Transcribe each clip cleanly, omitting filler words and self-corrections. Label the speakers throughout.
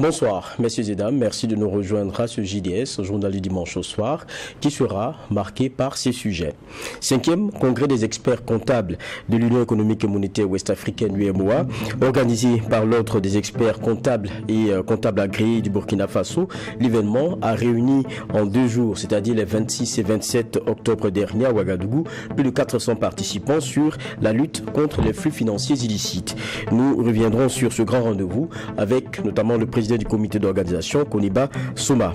Speaker 1: Bonsoir, messieurs et dames. Merci de nous rejoindre à ce JDS, journal du dimanche au soir, qui sera marqué par ces sujets. 5e congrès des experts comptables de l'Union économique et monétaire ouest-africaine, UEMOA, organisé par l'Ordre des experts comptables et comptables agréés du Burkina Faso. L'événement a réuni en 2 jours, c'est-à-dire les 26 et 27 octobre dernier à Ouagadougou, plus de 400 participants sur la lutte contre les flux financiers illicites. Nous reviendrons sur ce grand rendez-vous avec notamment le président du comité d'organisation, Koniba Soma.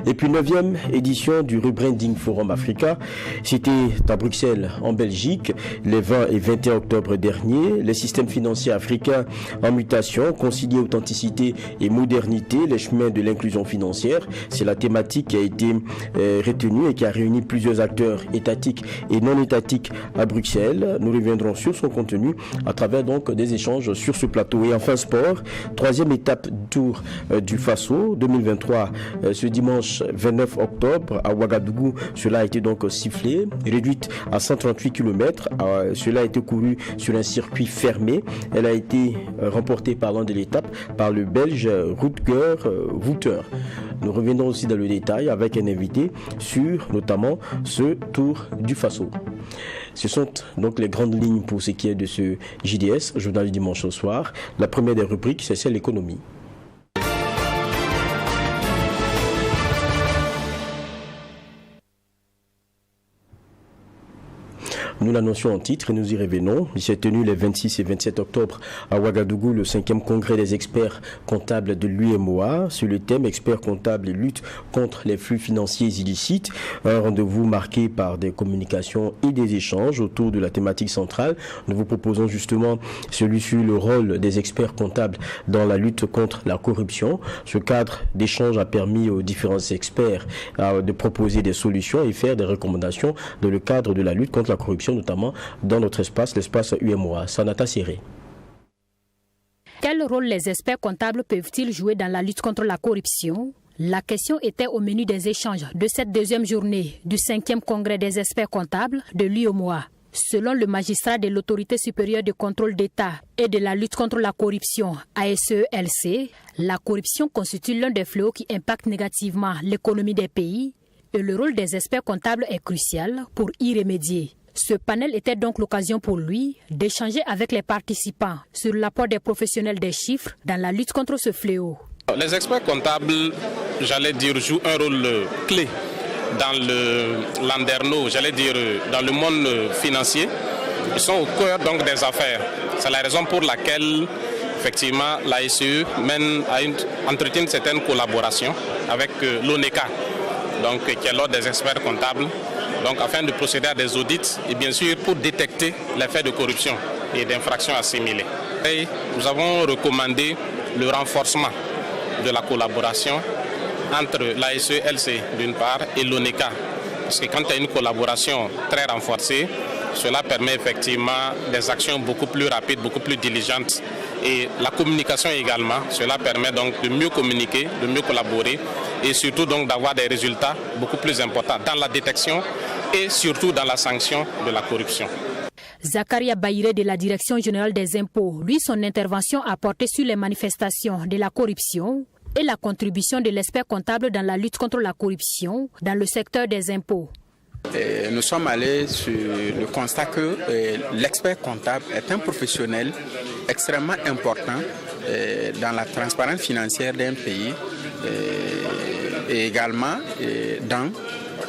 Speaker 1: Et puis 9e édition du Rebranding Forum Africa, c'était à Bruxelles en Belgique, les 20 et 21 octobre dernier. Les systèmes financiers africains en mutation, concilier authenticité et modernité, les chemins de l'inclusion financière, c'est la thématique qui a été retenue et qui a réuni plusieurs acteurs étatiques et non étatiques à Bruxelles. Nous reviendrons sur son contenu à travers donc des échanges sur ce plateau. Et enfin sport, 3e étape du Tour du Faso 2023, ce dimanche 29 octobre à Ouagadougou. Cela a été donc sifflé, réduite à 138 km. Cela a été couru sur un circuit fermé. Elle a été remportée par l'un de l'étape par le Belge Rutger Wouter. Nous reviendrons aussi dans le détail avec un invité sur notamment ce Tour du Faso. Ce sont donc les grandes lignes pour ce qui est de ce JDS, journal du dimanche au soir. La première des rubriques, c'est celle l'économie. Nous l'annoncions en titre et nous y revenons. Il s'est tenu les 26 et 27 octobre à Ouagadougou le 5e congrès des experts comptables de l'UEMOA sur le thème experts comptables et lutte contre les flux financiers illicites. Un rendez-vous marqué par des communications et des échanges autour de la thématique centrale. Nous vous proposons justement celui sur le rôle des experts comptables dans la lutte contre la corruption. Ce cadre d'échange a permis aux différents experts de proposer des solutions et faire des recommandations dans le cadre de la lutte contre la corruption, notamment dans notre espace, l'espace UEMOA. Sanata Séré.
Speaker 2: Quel rôle les experts comptables peuvent-ils jouer dans la lutte contre la corruption? La question était au menu des échanges de cette 2e journée du 5e congrès des experts comptables de l'UEMOA. Selon le magistrat de l'Autorité supérieure de contrôle d'État et de la lutte contre la corruption, ASELC, la corruption constitue l'un des fléaux qui impactent négativement l'économie des pays et le rôle des experts comptables est crucial pour y remédier. Ce panel était donc l'occasion pour lui d'échanger avec les participants sur l'apport des professionnels des chiffres dans la lutte contre ce fléau.
Speaker 3: Les experts comptables, j'allais dire, jouent un rôle clé dans le landerneau, j'allais dire, dans le monde financier. Ils sont au cœur donc des affaires. C'est la raison pour laquelle, effectivement, l'ASE entretient une certaine collaboration avec l'ONECA, donc, qui est l'ordre des experts comptables, donc afin de procéder à des audits et bien sûr pour détecter les faits de corruption et d'infractions assimilées. Et nous avons recommandé le renforcement de la collaboration entre l'ASELC d'une part et l'ONECA. Parce que quand il y a une collaboration très renforcée, cela permet effectivement des actions beaucoup plus rapides, beaucoup plus diligentes. Et la communication également, cela permet donc de mieux communiquer, de mieux collaborer et surtout donc d'avoir des résultats beaucoup plus importants dans la détection et surtout dans la sanction de la corruption.
Speaker 2: Zakaria Baïré de la Direction générale des impôts, lui, son intervention a porté sur les manifestations de la corruption et la contribution de l'expert comptable dans la lutte contre la corruption dans le secteur des impôts.
Speaker 4: Nous sommes allés sur le constat que l'expert comptable est un professionnel extrêmement important dans la transparence financière d'un pays et également dans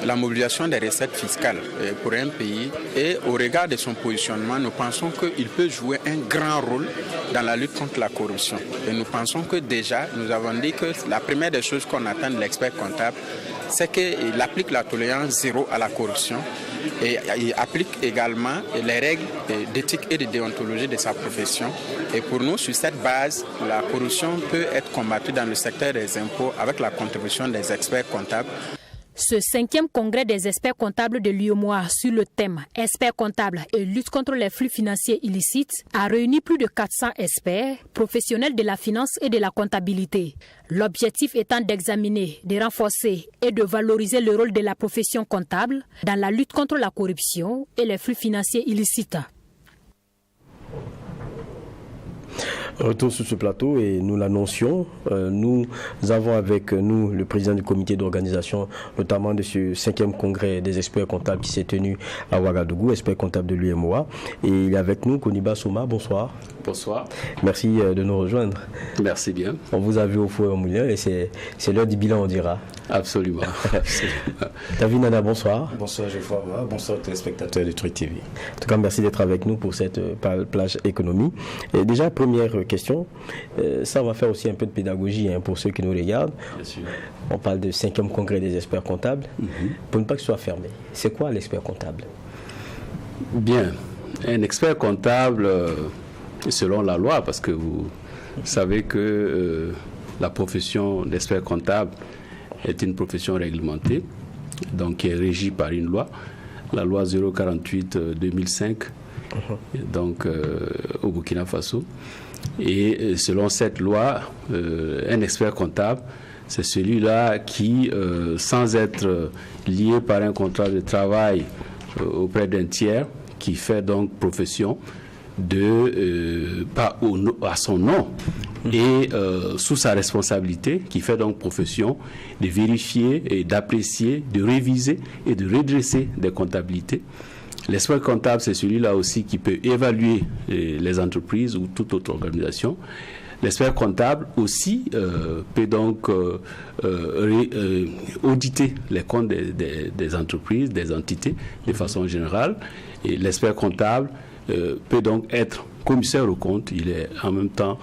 Speaker 4: la mobilisation des recettes fiscales pour un pays. Et au regard de son positionnement, nous pensons qu'il peut jouer un grand rôle dans la lutte contre la corruption. Et nous pensons que déjà, nous avons dit que la première des choses qu'on attend de l'expert comptable, c'est qu'il applique la tolérance zéro à la corruption et il applique également les règles d'éthique et de déontologie de sa profession. Et pour nous, sur cette base, la corruption peut être combattue dans le secteur des impôts avec la contribution des experts comptables.
Speaker 2: Ce 5e congrès des experts comptables de l'UEMOA sur le thème experts comptables et lutte contre les flux financiers illicites a réuni plus de 400 experts, professionnels de la finance et de la comptabilité. L'objectif étant d'examiner, de renforcer et de valoriser le rôle de la profession comptable dans la lutte contre la corruption et les flux financiers illicites.
Speaker 1: Retour sur ce plateau et nous l'annoncions. Nous avons avec nous le président du comité d'organisation, notamment de ce 5e congrès des experts comptables qui s'est tenu à Ouagadougou, expert comptable de l'UEMOA. Et il est avec nous, Koniba Soma. Bonsoir.
Speaker 5: Bonsoir.
Speaker 1: Merci de nous rejoindre.
Speaker 5: Merci bien.
Speaker 1: On vous a vu au four et au moulin et c'est l'heure du bilan, on dira.
Speaker 5: Absolument.
Speaker 1: David Nana, bonsoir.
Speaker 6: Bonsoir Geoffroy, bonsoir téléspectateurs de Truc TV.
Speaker 1: En tout cas, merci d'être avec nous pour cette plage économie. Et déjà, première question, ça va faire aussi un peu de pédagogie pour ceux qui nous regardent.
Speaker 5: Bien sûr.
Speaker 1: On parle de 5e congrès des experts comptables. Pour ne pas que ce soit fermé, c'est quoi l'expert comptable?
Speaker 5: Bien, un expert comptable, selon la loi, parce que vous savez que la profession d'expert comptable est une profession réglementée, donc qui est régie par une loi, la loi 048-2005, donc au Burkina Faso. Et selon cette loi, un expert comptable, c'est celui-là qui, sans être lié par un contrat de travail auprès d'un tiers, qui fait donc profession à son nom et sous sa responsabilité, qui fait donc profession de vérifier et d'apprécier, de réviser et de redresser des comptabilités. L'expert comptable, c'est celui-là aussi qui peut évaluer les entreprises ou toute autre organisation. L'expert comptable aussi peut donc auditer les comptes des entreprises, des entités de façon générale. Et l'expert comptable peut donc être commissaire aux comptes. Il est en même temps,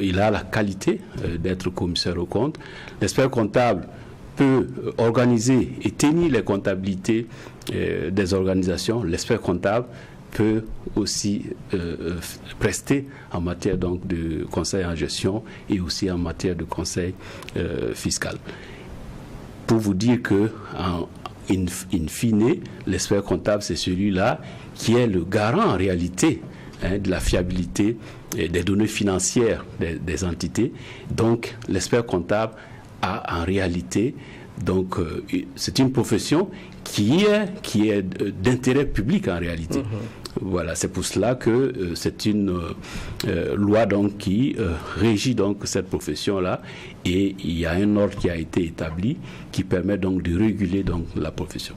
Speaker 5: il a la qualité d'être commissaire aux comptes. L'expert comptable peut organiser et tenir les comptabilités des organisations. L'expert comptable peut aussi prester en matière donc de conseil en gestion et aussi en matière de conseil fiscal. Pour vous dire que in fine, l'expert comptable, c'est celui-là qui est le garant en réalité de la fiabilité des données financières des entités. Donc, l'expert comptable a en réalité, donc, c'est une profession qui est d'intérêt public en réalité. Voilà, c'est pour cela que c'est une loi donc qui régit donc cette profession-là, et il y a un ordre qui a été établi qui permet donc de réguler donc la profession.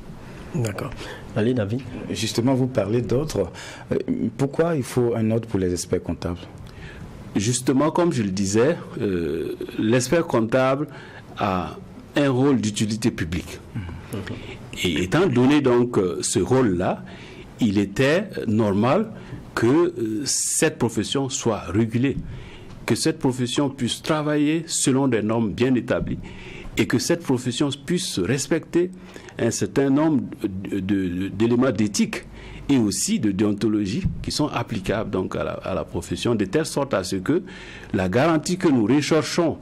Speaker 1: D'accord. Allez, David.
Speaker 6: Justement, vous parlez d'ordre. Pourquoi il faut un ordre pour les experts comptables?
Speaker 5: Justement, comme je le disais, l'expert comptable a un rôle d'utilité publique. Et étant donné donc ce rôle-là, il était normal que cette profession soit régulée, que cette profession puisse travailler selon des normes bien établies et que cette profession puisse respecter un certain nombre d'éléments d'éthique et aussi de déontologie qui sont applicables donc à la profession, de telle sorte à ce que la garantie que nous recherchons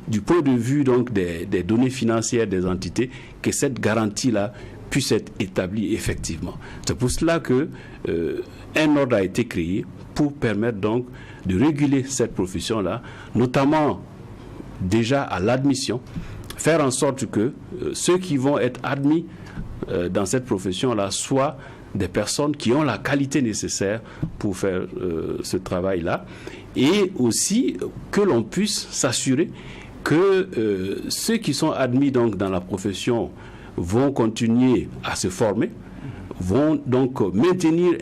Speaker 5: du point de vue donc des données financières des entités, que cette garantie-là puisse être établie effectivement. C'est pour cela que un ordre a été créé pour permettre donc de réguler cette profession-là, notamment déjà à l'admission, faire en sorte que ceux qui vont être admis dans cette profession-là soient des personnes qui ont la qualité nécessaire pour faire ce travail-là, et aussi que l'on puisse s'assurer que ceux qui sont admis donc dans la profession vont continuer à se former, vont donc maintenir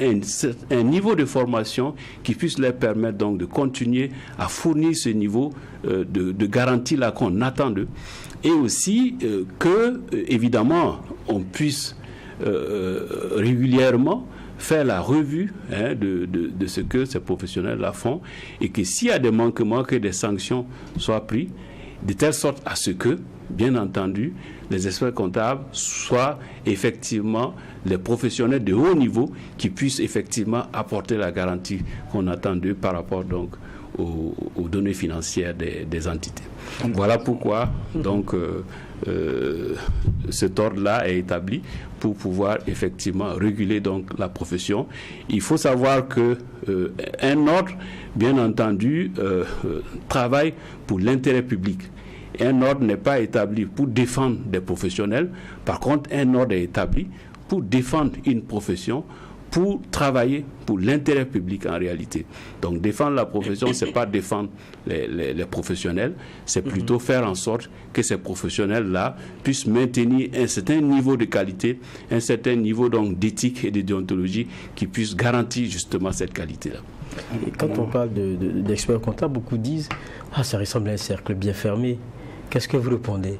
Speaker 5: un niveau de formation qui puisse leur permettre donc de continuer à fournir ce niveau de garantie-là qu'on attend d'eux, et aussi que, évidemment, on puisse régulièrement faire la revue de ce que ces professionnels-là font, et que s'il y a des manquements, que des sanctions soient prises, de telle sorte à ce que, bien entendu, les experts comptables soient effectivement les professionnels de haut niveau qui puissent effectivement apporter la garantie qu'on attend d'eux par rapport donc aux données financières des entités. Voilà pourquoi donc cet ordre-là est établi pour pouvoir effectivement réguler donc la profession. Il faut savoir que un ordre, bien entendu, travaille pour l'intérêt public. Un ordre n'est pas établi pour défendre des professionnels. Par contre, un ordre est établi pour défendre une profession, pour travailler pour l'intérêt public en réalité. Donc défendre la profession, c'est pas défendre les professionnels, c'est plutôt faire en sorte que ces professionnels-là puissent maintenir un certain niveau de qualité, un certain niveau donc d'éthique et de déontologie qui puisse garantir justement cette qualité-là.
Speaker 1: Et quand on parle d'experts comptables, beaucoup disent « Ah, ça ressemble à un cercle bien fermé ». Qu'est-ce que vous répondez ?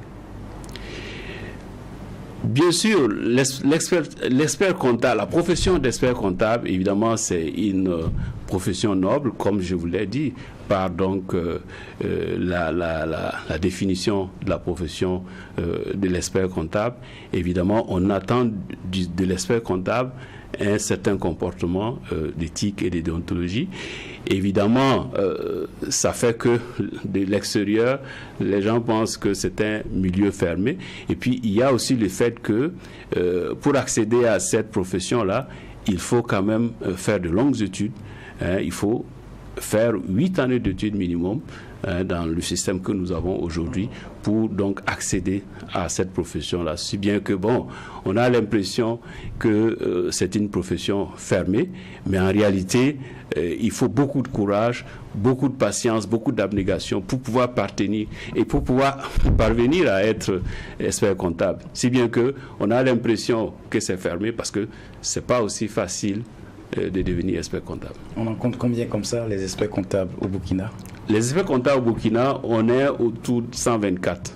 Speaker 5: Bien sûr, l'expert comptable, la profession d'expert comptable, évidemment, c'est une profession noble, comme je vous l'ai dit, par donc la définition de la profession de l'expert comptable. Évidemment, on attend de l'expert comptable un certain comportement d'éthique et de déontologie. Évidemment, ça fait que de l'extérieur, les gens pensent que c'est un milieu fermé. Et puis, il y a aussi le fait que pour accéder à cette profession-là, il faut quand même faire de longues études. Il faut faire 8 années d'études minimum dans le système que nous avons aujourd'hui pour donc accéder à cette profession-là. Si bien que, bon, on a l'impression que c'est une profession fermée, mais en réalité, il faut beaucoup de courage, beaucoup de patience, beaucoup d'abnégation pour pouvoir parvenir et pour pouvoir parvenir à être expert comptable. Si bien que on a l'impression que c'est fermé parce que c'est pas aussi facile de devenir expert comptable.
Speaker 6: On en compte combien comme ça, les experts comptables au Burkina?
Speaker 5: Les experts comptables au Burkina, on est autour de 124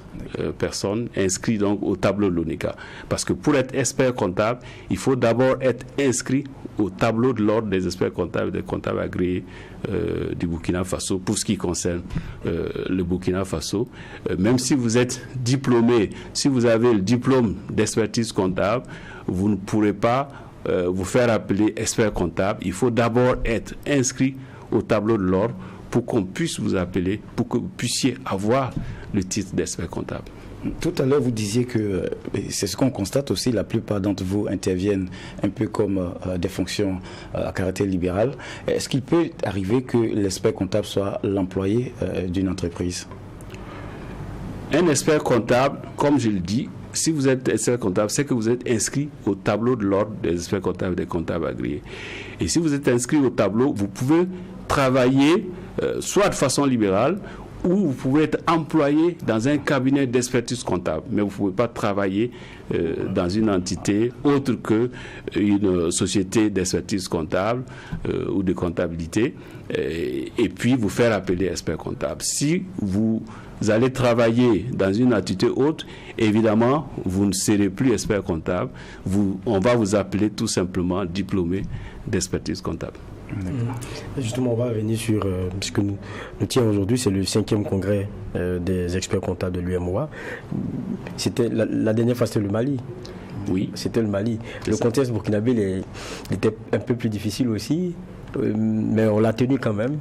Speaker 5: personnes inscrites donc au tableau de l'ONECA. Parce que pour être expert comptable, il faut d'abord être inscrit au tableau de l'ordre des experts comptables et des comptables agréés du Burkina Faso pour ce qui concerne le Burkina Faso. Même si vous êtes diplômé, si vous avez le diplôme d'expertise comptable, vous ne pourrez pas vous faire appeler expert comptable. Il faut d'abord être inscrit au tableau de l'ordre pour qu'on puisse vous appeler, pour que vous puissiez avoir le titre d'expert comptable.
Speaker 6: Tout à l'heure, vous disiez que c'est ce qu'on constate aussi, la plupart d'entre vous interviennent un peu comme des fonctions à caractère libéral. Est-ce qu'il peut arriver que l'expert comptable soit l'employé d'une entreprise?
Speaker 5: Un expert comptable, comme je le dis, si vous êtes expert comptable, c'est que vous êtes inscrit au tableau de l'ordre des experts comptables et des comptables agréés. Et si vous êtes inscrit au tableau, vous pouvez travailler soit de façon libérale ou vous pouvez être employé dans un cabinet d'expertise comptable. Mais vous ne pouvez pas travailler dans une entité autre qu'une société d'expertise comptable ou de comptabilité et puis vous faire appeler expert comptable. Si vous allez travailler dans une entité autre, évidemment, vous ne serez plus expert comptable. On va vous appeler tout simplement diplômé d'expertise comptable.
Speaker 1: Justement, on va revenir sur ce que nous tiens aujourd'hui, c'est le 5e congrès des experts comptables de l'UMOA. C'était la dernière fois, c'était le Mali.
Speaker 5: Oui.
Speaker 1: C'était le Mali. Le contexte burkinabé était un peu plus difficile aussi, mais on l'a tenu quand même.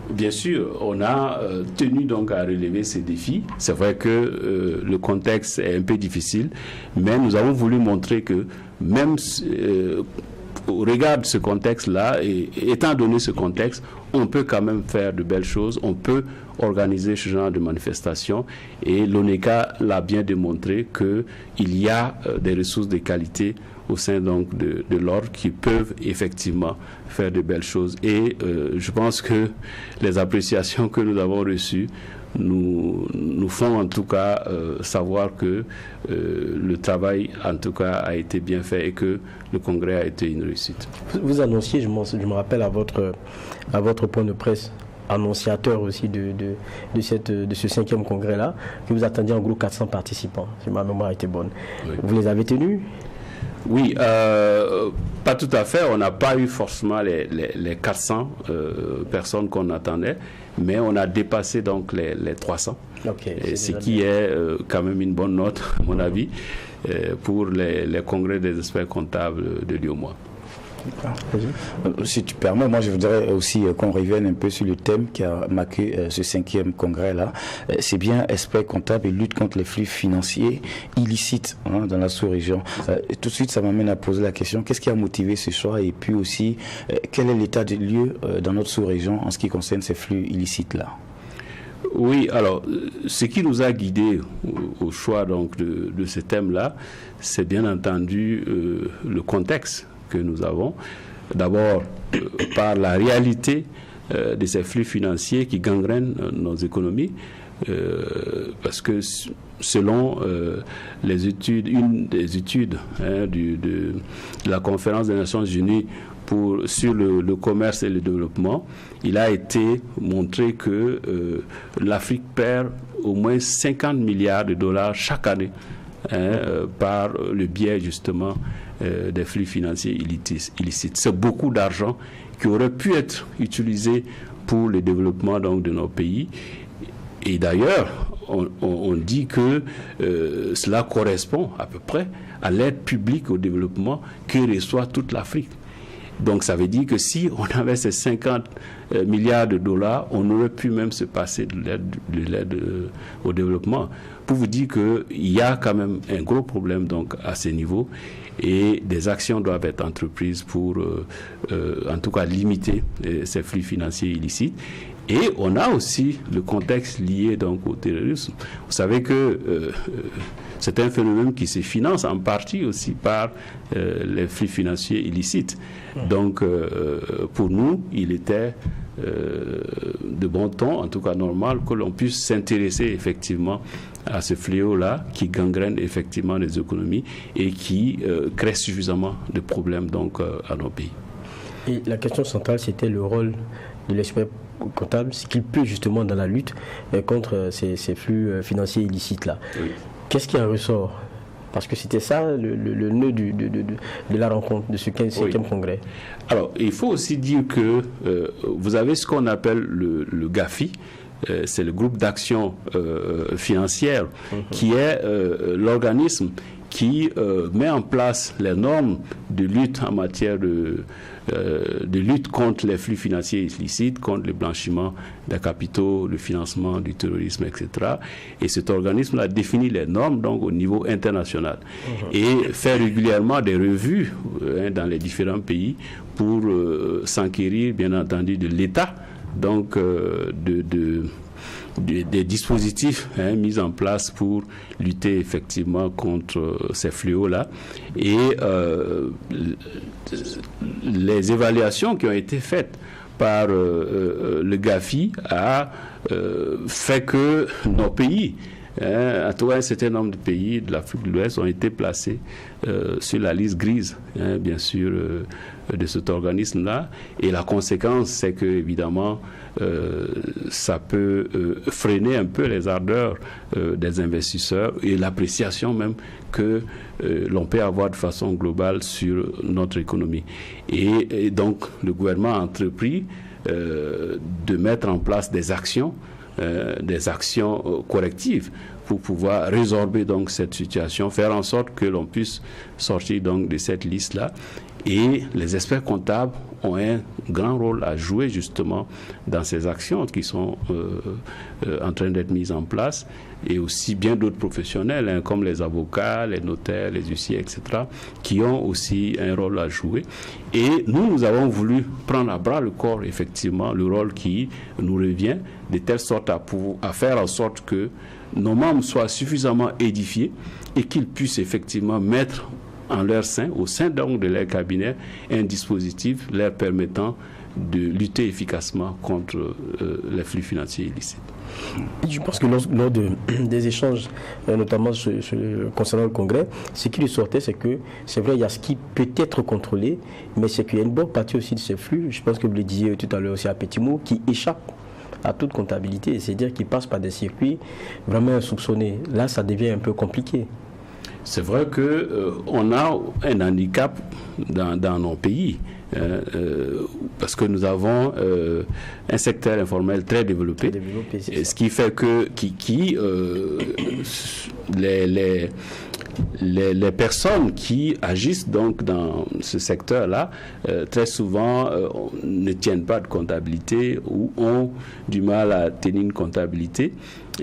Speaker 5: Bien sûr, on a tenu donc à relever ces défis. C'est vrai que le contexte est un peu difficile, mais nous avons voulu montrer que même au regard de ce contexte-là, et étant donné ce contexte, on peut quand même faire de belles choses, on peut organiser ce genre de manifestations, et l'ONECA l'a bien démontré qu'il y a des ressources de qualité au sein donc de l'ordre qui peuvent effectivement faire de belles choses. Et je pense que les appréciations que nous avons reçues nous font en tout cas savoir que le travail en tout cas a été bien fait et que le congrès a été une réussite.
Speaker 1: Vous annonciez, je me rappelle à votre point de presse, annonciateur aussi de ce 5e congrès-là, que vous attendiez en gros 400 participants, si ma mémoire était bonne. Oui. Vous les avez tenus?
Speaker 5: Oui, pas tout à fait. On n'a pas eu forcément les 400 personnes qu'on attendait, mais on a dépassé donc les 300. Okay, ce qui est quand même une bonne note, à mon avis, pour les congrès des experts comptables de l'UMOA.
Speaker 6: Si tu permets, moi je voudrais aussi qu'on revienne un peu sur le thème qui a marqué ce 5e congrès-là. C'est bien expert comptable et lutte contre les flux financiers illicites dans la sous-région. Tout de suite, ça m'amène à poser la question, qu'est-ce qui a motivé ce choix et puis aussi, quel est l'état des lieux dans notre sous-région en ce qui concerne ces flux illicites-là?
Speaker 5: Oui, alors, ce qui nous a guidés au choix donc de ce thème-là, c'est bien entendu le contexte que nous avons. D'abord, par la réalité de ces flux financiers qui gangrènent nos économies, parce que selon les études, une des études de la conférence des Nations Unies sur le commerce et le développement, il a été montré que l'Afrique perd au moins 50 milliards de dollars chaque année par le biais justement des flux financiers illicites. C'est beaucoup d'argent qui aurait pu être utilisé pour le développement donc, de nos pays. Et d'ailleurs, on dit que cela correspond à peu près à l'aide publique au développement que reçoit toute l'Afrique. Donc ça veut dire que si on avait ces 50 milliards de dollars, on aurait pu même se passer de l'aide au développement. Pour vous dire qu'il y a quand même un gros problème donc, à ce niveau et des actions doivent être entreprises pour en tout cas limiter ces flux financiers illicites. Et on a aussi le contexte lié donc au terrorisme. Vous savez que c'est un phénomène qui se finance en partie aussi par les flux financiers illicites. Donc pour nous, il était de bon ton, en tout cas normal, que l'on puisse s'intéresser effectivement à ce fléau-là qui gangrène effectivement les économies et qui crée suffisamment de problèmes donc à nos pays.
Speaker 1: Et la question centrale, c'était le rôle de l'expert comptable, ce qu'il peut justement dans la lutte contre ces flux financiers illicites-là. Oui. Qu'est-ce qui en ressort? Parce que c'était ça le nœud de la rencontre, de ce 5e congrès.
Speaker 5: Alors, il faut aussi dire que vous avez ce qu'on appelle le GAFI, c'est le groupe d'action financière, qui est l'organisme qui met en place les normes de lutte en matière de lutte contre les flux financiers illicites, contre le blanchiment des capitaux, le financement du terrorisme, etc. Et cet organisme-là définit les normes donc au niveau international et fait régulièrement des revues dans les différents pays pour s'enquérir, bien entendu, de l'état donc des dispositifs mis en place pour lutter effectivement contre ces fléaux-là. Et les évaluations qui ont été faites par le GAFI a fait que nos pays, en tout cas un certain nombre de pays de l'Afrique de l'Ouest ont été placés sur la liste grise, bien sûr, de cet organisme-là. Et la conséquence, c'est que, évidemment, ça peut freiner un peu les ardeurs des investisseurs et l'appréciation même que l'on peut avoir de façon globale sur notre économie. Et donc, le gouvernement a entrepris de mettre en place des actions correctives pour pouvoir résorber donc cette situation, faire en sorte que l'on puisse sortir donc de cette liste-là. Et les experts comptables ont un grand rôle à jouer justement dans ces actions qui sont en train d'être mises en place, et aussi bien d'autres professionnels comme les avocats, les notaires, les huissiers, etc., qui ont aussi un rôle à jouer. Et nous avons voulu prendre à bras le corps effectivement le rôle qui nous revient, de telle sorte à faire en sorte que nos membres soient suffisamment édifiés et qu'ils puissent effectivement mettre en leur sein, au sein donc de leur cabinet, un dispositif leur permettant de lutter efficacement contre les flux financiers illicites.
Speaker 1: Je pense que lors des échanges, notamment concernant le Congrès, ce qui lui sortait, c'est que c'est vrai, il y a ce qui peut être contrôlé, mais c'est qu'il y a une bonne partie aussi de ces flux, je pense que vous le disiez tout à l'heure aussi à petit mot, qui échappe à toute comptabilité, c'est-à-dire qu'ils passent par des circuits vraiment insoupçonnés. Là, ça devient un peu compliqué.
Speaker 5: C'est vrai qu'on a un handicap dans nos pays, parce que nous avons un secteur informel très développé, ce qui fait que les personnes qui agissent donc dans ce secteur-là, très souvent ne tiennent pas de comptabilité ou ont du mal à tenir une comptabilité.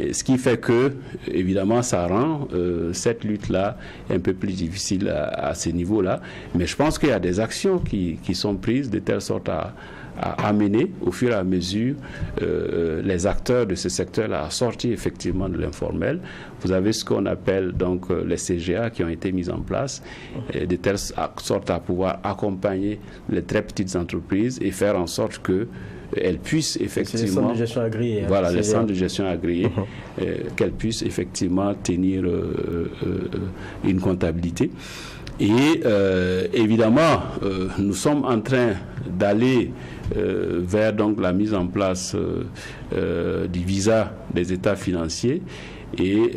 Speaker 5: Et ce qui fait que, évidemment, ça rend cette lutte-là un peu plus difficile à ce niveau-là. Mais je pense qu'il y a des actions qui sont prises de telle sorte à amener au fur et à mesure les acteurs de ce secteur-là à sortir effectivement de l'informel. Vous avez ce qu'on appelle donc les CGA, partenariats qui ont été mis en place, de telle sorte à pouvoir accompagner les très petites entreprises et faire en sorte que elles puissent effectivement...
Speaker 1: Les centres de gestion agréés.
Speaker 5: Voilà, les centres de gestion agréés, qu'elles puissent effectivement tenir une comptabilité. Et évidemment, nous sommes en train d'aller vers donc la mise en place du visa des états financiers. Et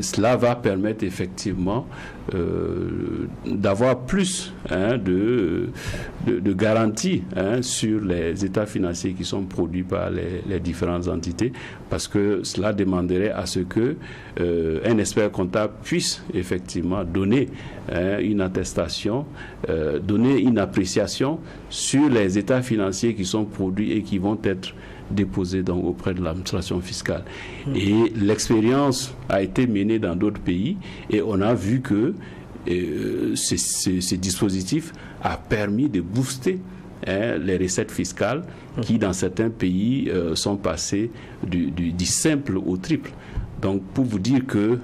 Speaker 5: cela va permettre effectivement d'avoir plus de garanties sur les états financiers qui sont produits par les différentes entités, parce que cela demanderait à ce que un expert comptable puisse effectivement donner une attestation, donner une appréciation sur les états financiers qui sont produits et qui vont être déposés donc auprès de l'administration fiscale. Et l'expérience a été menée dans d'autres pays et on a vu que ce dispositif a permis de booster les recettes fiscales qui dans certains pays sont passées du simple au triple. Donc pour vous dire que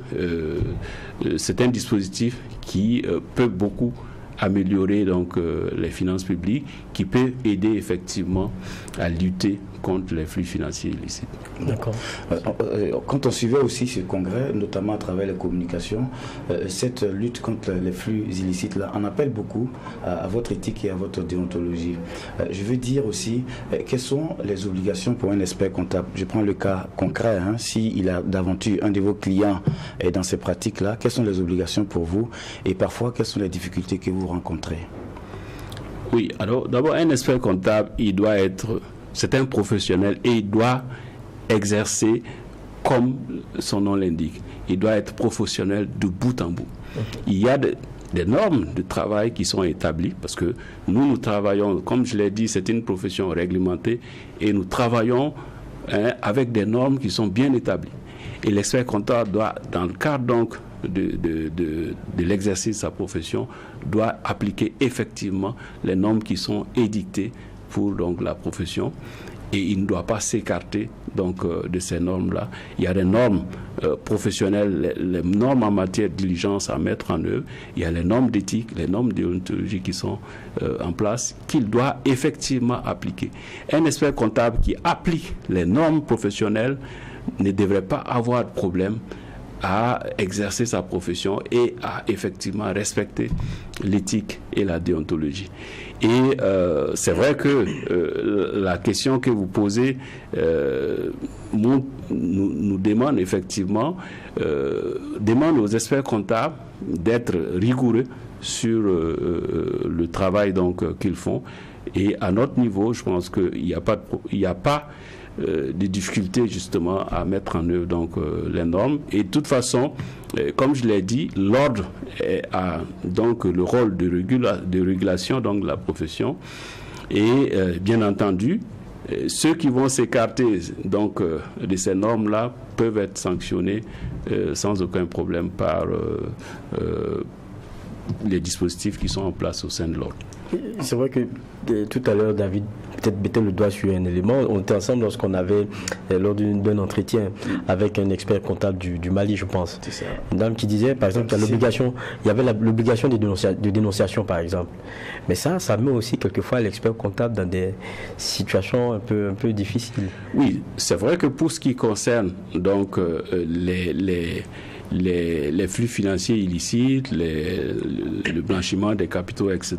Speaker 5: c'est un dispositif qui peut beaucoup améliorer donc les finances publiques, qui peut aider effectivement à lutter contre les flux financiers illicites.
Speaker 6: D'accord. Quand on suivait aussi ce congrès, notamment à travers les communications, cette lutte contre les flux illicites là, on appelle beaucoup à votre éthique et à votre déontologie. Je veux dire aussi, quelles sont les obligations pour un expert comptable? Je prends le cas concret, s'il a d'aventure un de vos clients est dans ces pratiques là, quelles sont les obligations pour vous et parfois quelles sont les difficultés que vous rencontrez?
Speaker 5: Oui, alors d'abord un expert comptable, c'est un professionnel et il doit exercer comme son nom l'indique. Il doit être professionnel de bout en bout. Il y a des normes de travail qui sont établies parce que nous travaillons, comme je l'ai dit, c'est une profession réglementée et nous travaillons avec des normes qui sont bien établies. Et l'expert comptable doit, dans le cadre donc de l'exercice de sa profession, doit appliquer effectivement les normes qui sont édictées pour donc la profession et il ne doit pas s'écarter donc de ces normes-là. Il y a des normes professionnelles, les normes en matière de diligence à mettre en œuvre, il y a les normes d'éthique, les normes de déontologie qui sont en place, qu'il doit effectivement appliquer. Un expert comptable qui applique les normes professionnelles ne devrait pas avoir de problème à exercer sa profession et à effectivement respecter l'éthique et la déontologie. Et c'est vrai que la question que vous posez nous demande effectivement, demande aux experts comptables d'être rigoureux sur le travail donc qu'ils font. Et à notre niveau, je pense qu'il n'y a pas des difficultés justement à mettre en œuvre donc les normes. Et de toute façon, comme je l'ai dit, l'ordre a donc le rôle de régulation donc de la profession. Et bien entendu, ceux qui vont s'écarter donc de ces normes-là peuvent être sanctionnés sans aucun problème par les dispositifs qui sont en place au sein de l'ordre.
Speaker 1: C'est vrai que tout à l'heure, David peut-être mettait le doigt sur un élément. On était ensemble lorsqu'on avait, lors d'un entretien avec un expert comptable du Mali, je pense. C'est ça. Une dame qui disait, par exemple, il y avait l'obligation de dénonciation, par exemple. Mais ça met aussi quelquefois l'expert comptable dans des situations un peu difficiles.
Speaker 5: Oui, c'est vrai que pour ce qui concerne donc les flux financiers illicites, le blanchiment des capitaux, etc.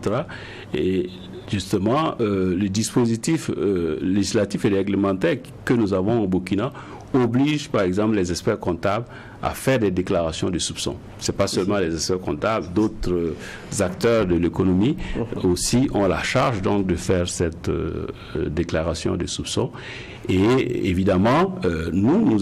Speaker 5: Et justement, le dispositif législatif et réglementaire que nous avons au Burkina oblige, par exemple, les experts comptables à faire des déclarations de soupçons. Ce n'est pas seulement les experts comptables, d'autres acteurs de l'économie aussi ont la charge donc de faire cette déclaration de soupçons. Et évidemment, nous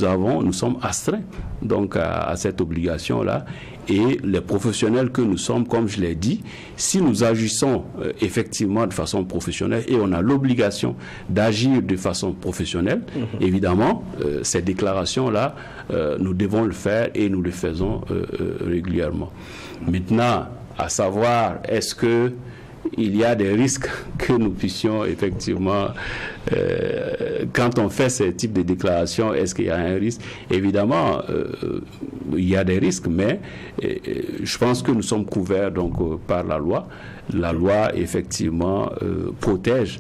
Speaker 5: sommes astreints donc à cette obligation-là. Et les professionnels que nous sommes, comme je l'ai dit, si nous agissons effectivement de façon professionnelle et on a l'obligation d'agir de façon professionnelle, évidemment, ces déclarations-là, nous devons le faire et nous le faisons régulièrement. Maintenant, à savoir, est-ce que il y a des risques que nous puissions effectivement, quand on fait ce type de déclaration, est-ce qu'il y a un risque? Évidemment, il y a des risques, mais je pense que nous sommes couverts donc par la loi. La loi, effectivement, protège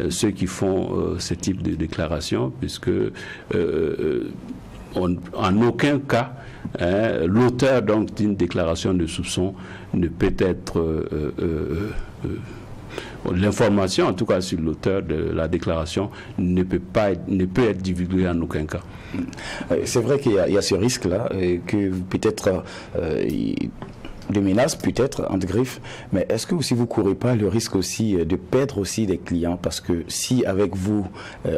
Speaker 5: ceux qui font ce type de déclaration, puisque en aucun cas, l'auteur donc d'une déclaration de soupçon ne peut être l'information, en tout cas sur l'auteur de la déclaration, ne peut être divulguée en aucun cas.
Speaker 6: C'est vrai qu'il y a ce risque-là, que peut-être de menaces, peut-être, entre griffes, mais est-ce que aussi vous ne courez pas le risque aussi de perdre aussi des clients? Parce que si avec vous,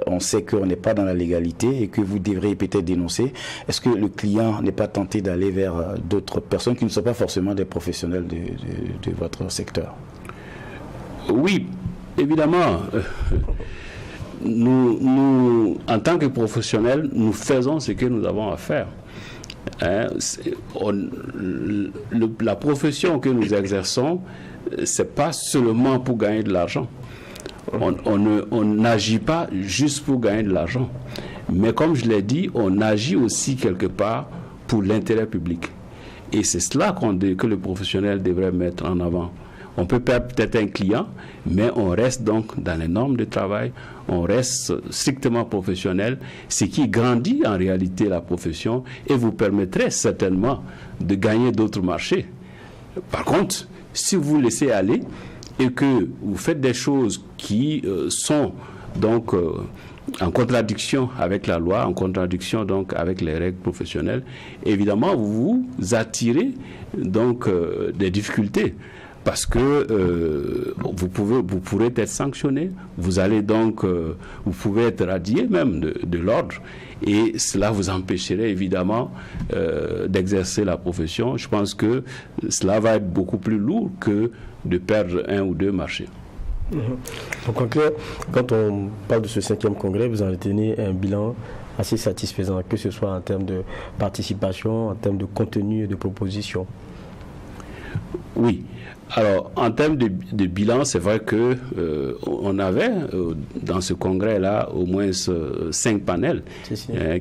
Speaker 6: on sait qu'on n'est pas dans la légalité et que vous devriez peut-être dénoncer, est-ce que le client n'est pas tenté d'aller vers d'autres personnes qui ne sont pas forcément des professionnels de votre secteur?
Speaker 5: Oui, évidemment. Nous, en tant que professionnels, nous faisons ce que nous avons à faire. La profession que nous exerçons, c'est pas seulement pour gagner de l'argent. On n'agit pas juste pour gagner de l'argent. Mais comme je l'ai dit, on agit aussi quelque part pour l'intérêt public. Et c'est cela que le professionnel devrait mettre en avant. On peut perdre peut-être un client, mais on reste donc dans les normes de travail, on reste strictement professionnel, ce qui grandit en réalité la profession et vous permettrait certainement de gagner d'autres marchés. Par contre, si vous laissez aller et que vous faites des choses qui sont donc en contradiction avec la loi, en contradiction donc avec les règles professionnelles, évidemment vous attirez donc des difficultés. Parce que vous pourrez être sanctionné, vous allez donc, vous pouvez être radié même de l'ordre, et cela vous empêcherait évidemment d'exercer la profession. Je pense que cela va être beaucoup plus lourd que de perdre un ou deux marchés.
Speaker 1: Donc en clair, quand on parle de ce 5e congrès, vous en retenez un bilan assez satisfaisant, que ce soit en termes de participation, en termes de contenu et de propositions.
Speaker 5: Oui. Alors, en termes de bilan, c'est vrai que on avait dans ce congrès-là au moins 5 panels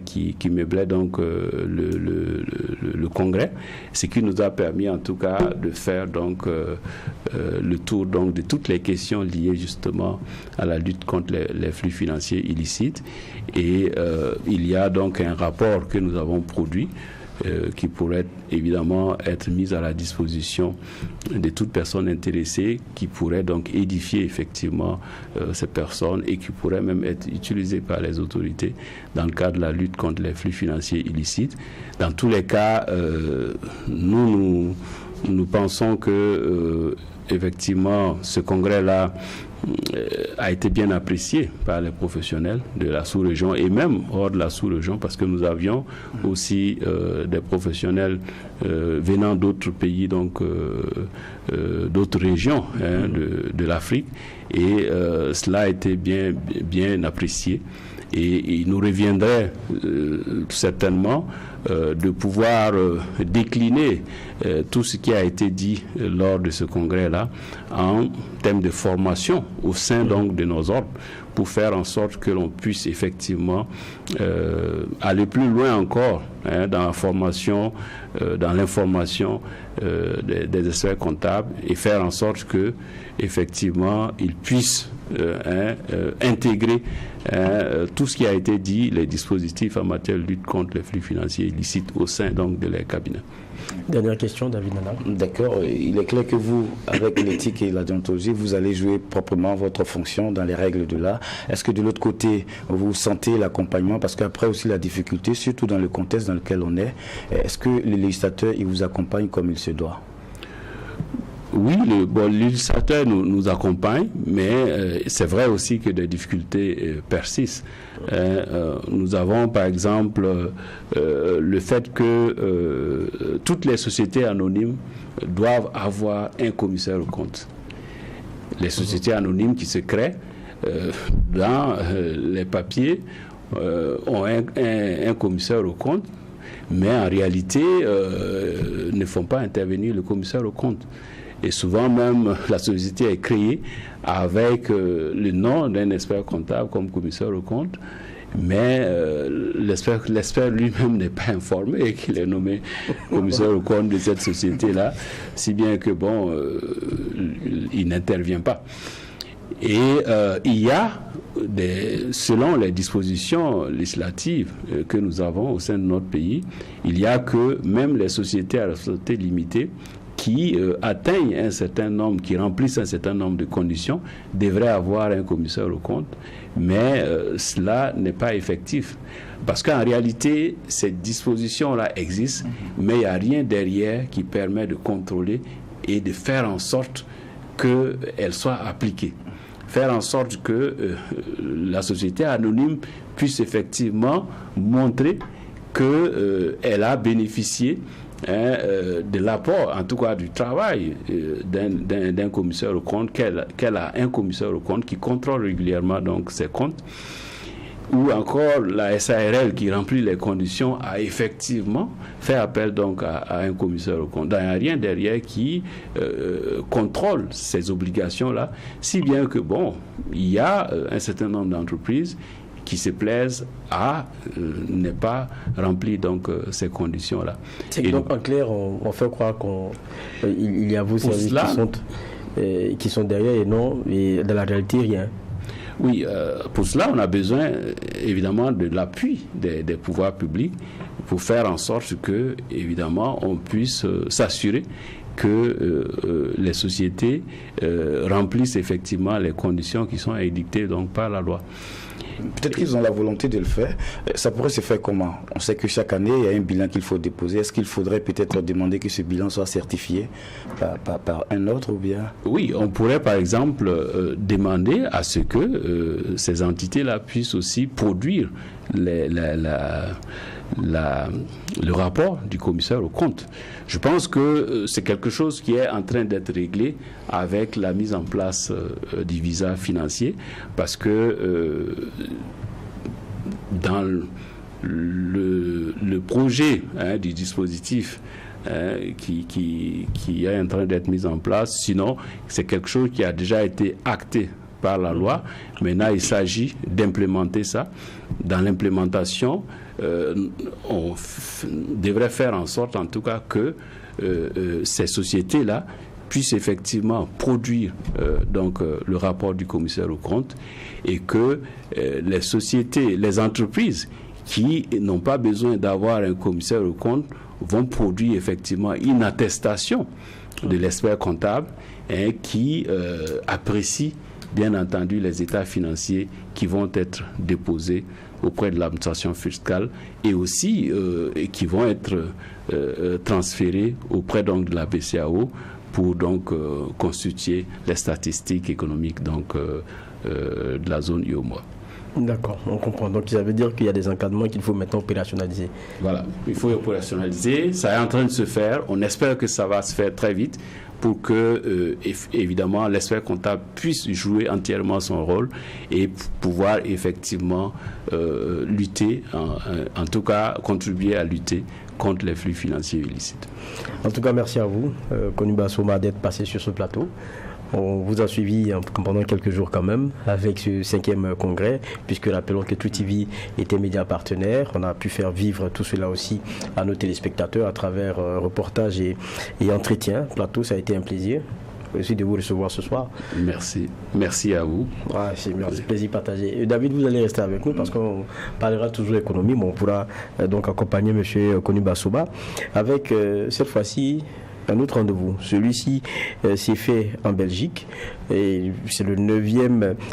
Speaker 5: qui meublaient donc le congrès, ce qui nous a permis en tout cas de faire donc le tour donc de toutes les questions liées justement à la lutte contre les flux financiers illicites. Et il y a donc un rapport que nous avons produit qui pourrait évidemment être mise à la disposition de toute personne intéressée, qui pourrait donc édifier effectivement ces personnes et qui pourrait même être utilisée par les autorités dans le cadre de la lutte contre les flux financiers illicites. Dans tous les cas, nous pensons que effectivement ce congrès-là a été bien apprécié par les professionnels de la sous-région et même hors de la sous-région, parce que nous avions aussi des professionnels venant d'autres pays, donc d'autres régions de l'Afrique, et cela a été bien apprécié. Et il nous reviendrait certainement de pouvoir décliner tout ce qui a été dit lors de ce congrès-là en termes de formation au sein donc de nos ordres, pour faire en sorte que l'on puisse effectivement aller plus loin encore dans la formation, dans l'information des experts comptables, et faire en sorte que effectivement ils puissent intégrer tout ce qui a été dit, les dispositifs en matière de lutte contre les flux financiers illicites au sein donc de leurs cabinets.
Speaker 1: Dernière question, David Nana.
Speaker 6: D'accord. Il est clair que vous, avec l'éthique et la déontologie, vous allez jouer proprement votre fonction dans les règles de l'art. Est-ce que de l'autre côté, vous sentez l'accompagnement? Parce qu'après aussi la difficulté, surtout dans le contexte dans lequel on est, est-ce que le législateur il vous accompagne comme il se doit?
Speaker 5: Oui, le législateur nous accompagne, mais c'est vrai aussi que des difficultés persistent. Nous avons par exemple le fait que toutes les sociétés anonymes doivent avoir un commissaire aux comptes. Les sociétés anonymes qui se créent dans les papiers ont un commissaire aux comptes, mais en réalité ne font pas intervenir le commissaire aux comptes. Et souvent même, la société est créée avec le nom d'un expert comptable comme commissaire aux comptes, mais l'expert lui-même n'est pas informé qu'il est nommé commissaire aux comptes de cette société-là, si bien que, bon, il n'intervient pas. Et il y a, selon les dispositions législatives que nous avons au sein de notre pays, il y a que même les sociétés à responsabilité limitée qui atteignent un certain nombre, qui remplissent un certain nombre de conditions, devraient avoir un commissaire aux comptes, mais cela n'est pas effectif. Parce qu'en réalité, cette disposition-là existe, mais il n'y a rien derrière qui permet de contrôler et de faire en sorte qu'elle soit appliquée. Faire en sorte que la société anonyme puisse effectivement montrer qu'elle a bénéficié de l'apport, en tout cas du travail d'un commissaire aux comptes, qu'elle a un commissaire aux comptes qui contrôle régulièrement donc ses comptes, ou encore la SARL qui remplit les conditions a effectivement fait appel donc à un commissaire aux comptes. Il n'y a rien derrière qui contrôle ces obligations-là, si bien que, bon, il y a un certain nombre d'entreprises qui se plaisent à ne pas remplir donc ces conditions-là.
Speaker 1: C'est donc en clair, on fait croire qu'il y a vos services qui sont derrière et non, et dans la réalité, rien.
Speaker 5: Oui, pour cela, on a besoin évidemment de l'appui des pouvoirs publics pour faire en sorte que, évidemment, on puisse s'assurer que les sociétés remplissent effectivement les conditions qui sont édictées donc par la loi.
Speaker 6: Peut-être qu'ils ont la volonté de le faire. Ça pourrait se faire comment? On sait que chaque année, il y a un bilan qu'il faut déposer. Est-ce qu'il faudrait peut-être demander que ce bilan soit certifié par un autre ou bien?
Speaker 5: Oui, on pourrait par exemple demander à ce que ces entités-là puissent aussi produire le rapport du commissaire aux comptes. Je pense que c'est quelque chose qui est en train d'être réglé avec la mise en place du visa financier, parce que dans le projet du dispositif qui est en train d'être mis en place, sinon c'est quelque chose qui a déjà été acté par la loi. Maintenant, il s'agit d'implémenter ça. Dans l'implémentation, on devrait faire en sorte, en tout cas, que ces sociétés-là puissent effectivement produire le rapport du commissaire aux comptes, et que les sociétés, les entreprises qui n'ont pas besoin d'avoir un commissaire aux comptes vont produire effectivement une attestation de l'expert comptable qui apprécie bien entendu les états financiers qui vont être déposés auprès de l'administration fiscale, et aussi qui vont être transférés auprès donc de la BCEAO pour donc constituer les statistiques économiques donc de la zone UEMOA.
Speaker 1: D'accord, on comprend. Donc ça veut dire qu'il y a des encadrements qu'il faut maintenant opérationnaliser.
Speaker 5: Voilà, il faut opérationnaliser. Ça est en train de se faire. On espère que ça va se faire très vite, pour que, évidemment, l'expert comptable puisse jouer entièrement son rôle et pouvoir effectivement lutter, en tout cas contribuer à lutter contre les flux financiers illicites.
Speaker 1: En tout cas, merci à vous, Kony Bassouma, d'être passé sur ce plateau. On vous a suivi pendant quelques jours quand même avec ce 5e congrès, puisque rappelons que True TV était média partenaire. On a pu faire vivre tout cela aussi à nos téléspectateurs à travers reportages et entretiens. Plateau, ça a été un plaisir. Merci de vous recevoir ce soir.
Speaker 5: Merci. Merci à vous.
Speaker 1: Ouais, c'est un plaisir partagé. David, vous allez rester avec nous parce qu'on parlera toujours économie, mais on pourra donc accompagner M. Kony Bassouma avec cette fois-ci un autre rendez-vous. Celui-ci s'est fait en Belgique et c'est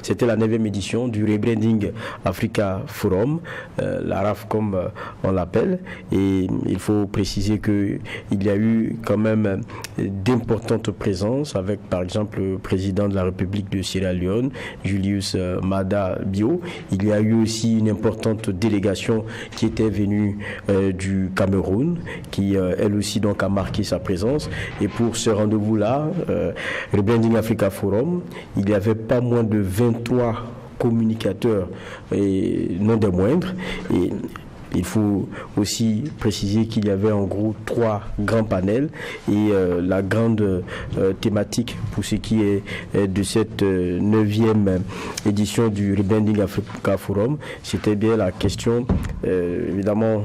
Speaker 1: c'était la 9e édition du Rebranding Africa Forum, la RAF comme on l'appelle, et il faut préciser qu'il y a eu quand même d'importantes présences avec par exemple le président de la République de Sierra Leone, Julius Maada Bio. Il y a eu aussi une importante délégation qui était venue du Cameroun, qui elle aussi donc a marqué sa présence. Et pour ce rendez-vous-là, Rebranding Africa Forum, il n'y avait pas moins de 23 communicateurs, et non des moindres. Et Il faut aussi préciser qu'il y avait en gros 3 grands panels et la grande thématique pour ce qui est de cette 9e édition du Rebranding Africa Forum, c'était bien la question évidemment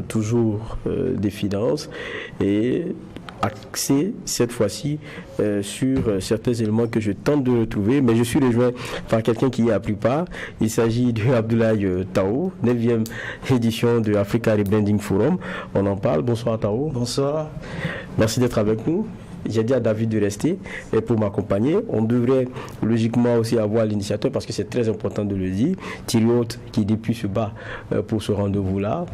Speaker 1: toujours des finances et axé cette fois-ci sur certains éléments que je tente de retrouver, mais je suis rejoint par quelqu'un qui y a pris part. Il s'agit de Abdoulaye Tao, 9e édition de Africa Rebranding Forum. On en parle. Bonsoir Tao.
Speaker 7: Bonsoir.
Speaker 1: Merci d'être avec nous. J'ai dit à David de rester pour m'accompagner. On devrait logiquement aussi avoir l'initiateur, parce que c'est très important de le dire, Thierry Haute, qui depuis se bat pour ce rendez-vous-là,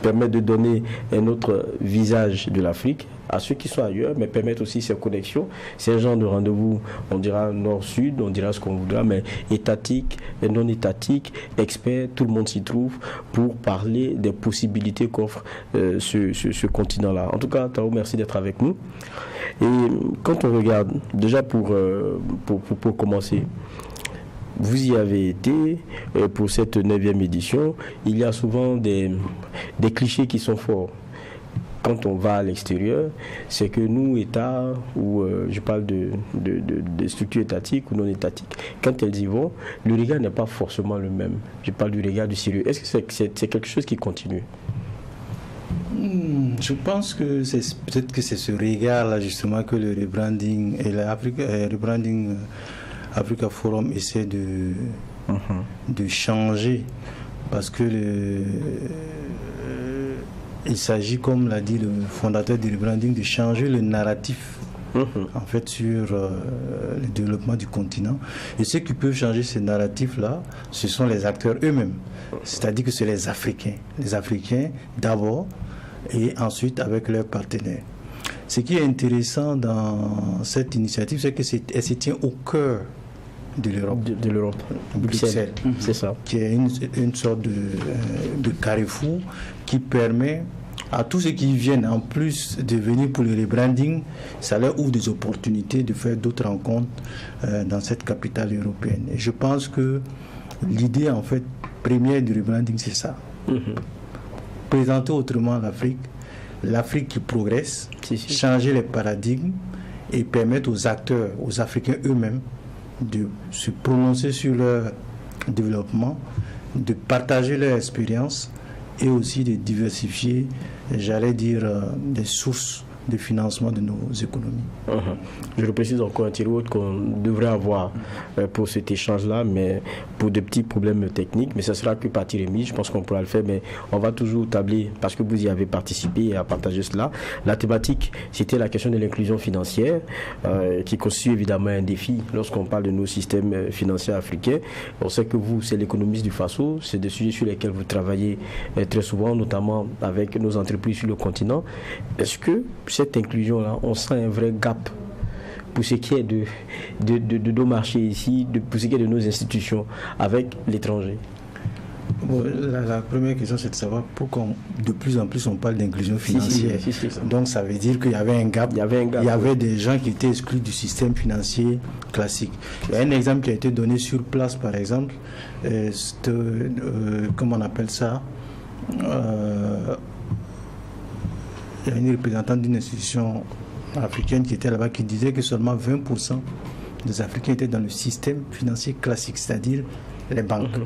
Speaker 1: permet de donner un autre visage de l'Afrique à ceux qui sont ailleurs, mais permettre aussi ces connexions. C'est un genre de rendez-vous, on dira nord-sud, on dira ce qu'on voudra, mais étatique, non étatique, expert, tout le monde s'y trouve pour parler des possibilités qu'offre ce continent-là. En tout cas, Tao, merci d'être avec nous. Et quand on regarde, déjà pour commencer, vous y avez été pour cette 9e édition. Il y a souvent des clichés qui sont forts. Quand on va à l'extérieur, c'est que nous, États, ou je parle de structures étatiques ou non étatiques, quand elles y vont, le regard n'est pas forcément le même. Je parle du regard du sérieux. Est-ce que c'est quelque chose qui continue?
Speaker 7: Je pense que peut-être que c'est ce regard-là justement que le rebranding et rebranding Africa Forum essaie de changer, parce que il s'agit, comme l'a dit le fondateur du rebranding, de changer le narratif en fait sur le développement du continent. Et ceux qui peuvent changer ce narratif-là, ce sont les acteurs eux-mêmes. C'est-à-dire que c'est les Africains. Les Africains d'abord et ensuite avec leurs partenaires. Ce qui est intéressant dans cette initiative, c'est qu'elle se tient au cœur de l'Europe.
Speaker 1: De l'Europe.
Speaker 7: Bruxelles.
Speaker 1: C'est ça.
Speaker 7: Qui est une sorte de carrefour qui permet à tous ceux qui viennent, en plus de venir pour le rebranding, ça leur ouvre des opportunités de faire d'autres rencontres dans cette capitale européenne. Et je pense que l'idée, en fait, première du rebranding, c'est ça. Présenter autrement l'Afrique qui progresse, changer les paradigmes et permettre aux acteurs, aux Africains eux-mêmes, de se prononcer sur leur développement, de partager leur expérience et aussi de diversifier, j'allais dire, des sources de financement de nos économies.
Speaker 1: Je le précise encore un tir qu'on devrait avoir pour cet échange-là, mais pour de petits problèmes techniques, mais ce sera que par Tirémy, je pense qu'on pourra le faire, mais on va toujours tabler, parce que vous y avez participé et à partager cela. La thématique, c'était la question de l'inclusion financière, qui constitue évidemment un défi lorsqu'on parle de nos systèmes financiers africains. On sait que vous, c'est l'économiste du Faso, c'est des sujets sur lesquels vous travaillez très souvent, notamment avec nos entreprises sur le continent. Est-ce que cette inclusion-là, on sent un vrai gap pour ce qui est de nos marchés ici, pour ce qui est de nos institutions avec l'étranger?
Speaker 7: Bon, la première question, c'est de savoir pourquoi de plus en plus on parle d'inclusion financière. Donc ça veut dire qu'il y avait un gap. Il y avait des gens qui étaient exclus du système financier classique. Il y a un exemple qui a été donné sur place, par exemple, comment on appelle ça, il y a une représentante d'une institution africaine qui était là-bas qui disait que seulement 20% des Africains étaient dans le système financier classique, c'est-à-dire les banques.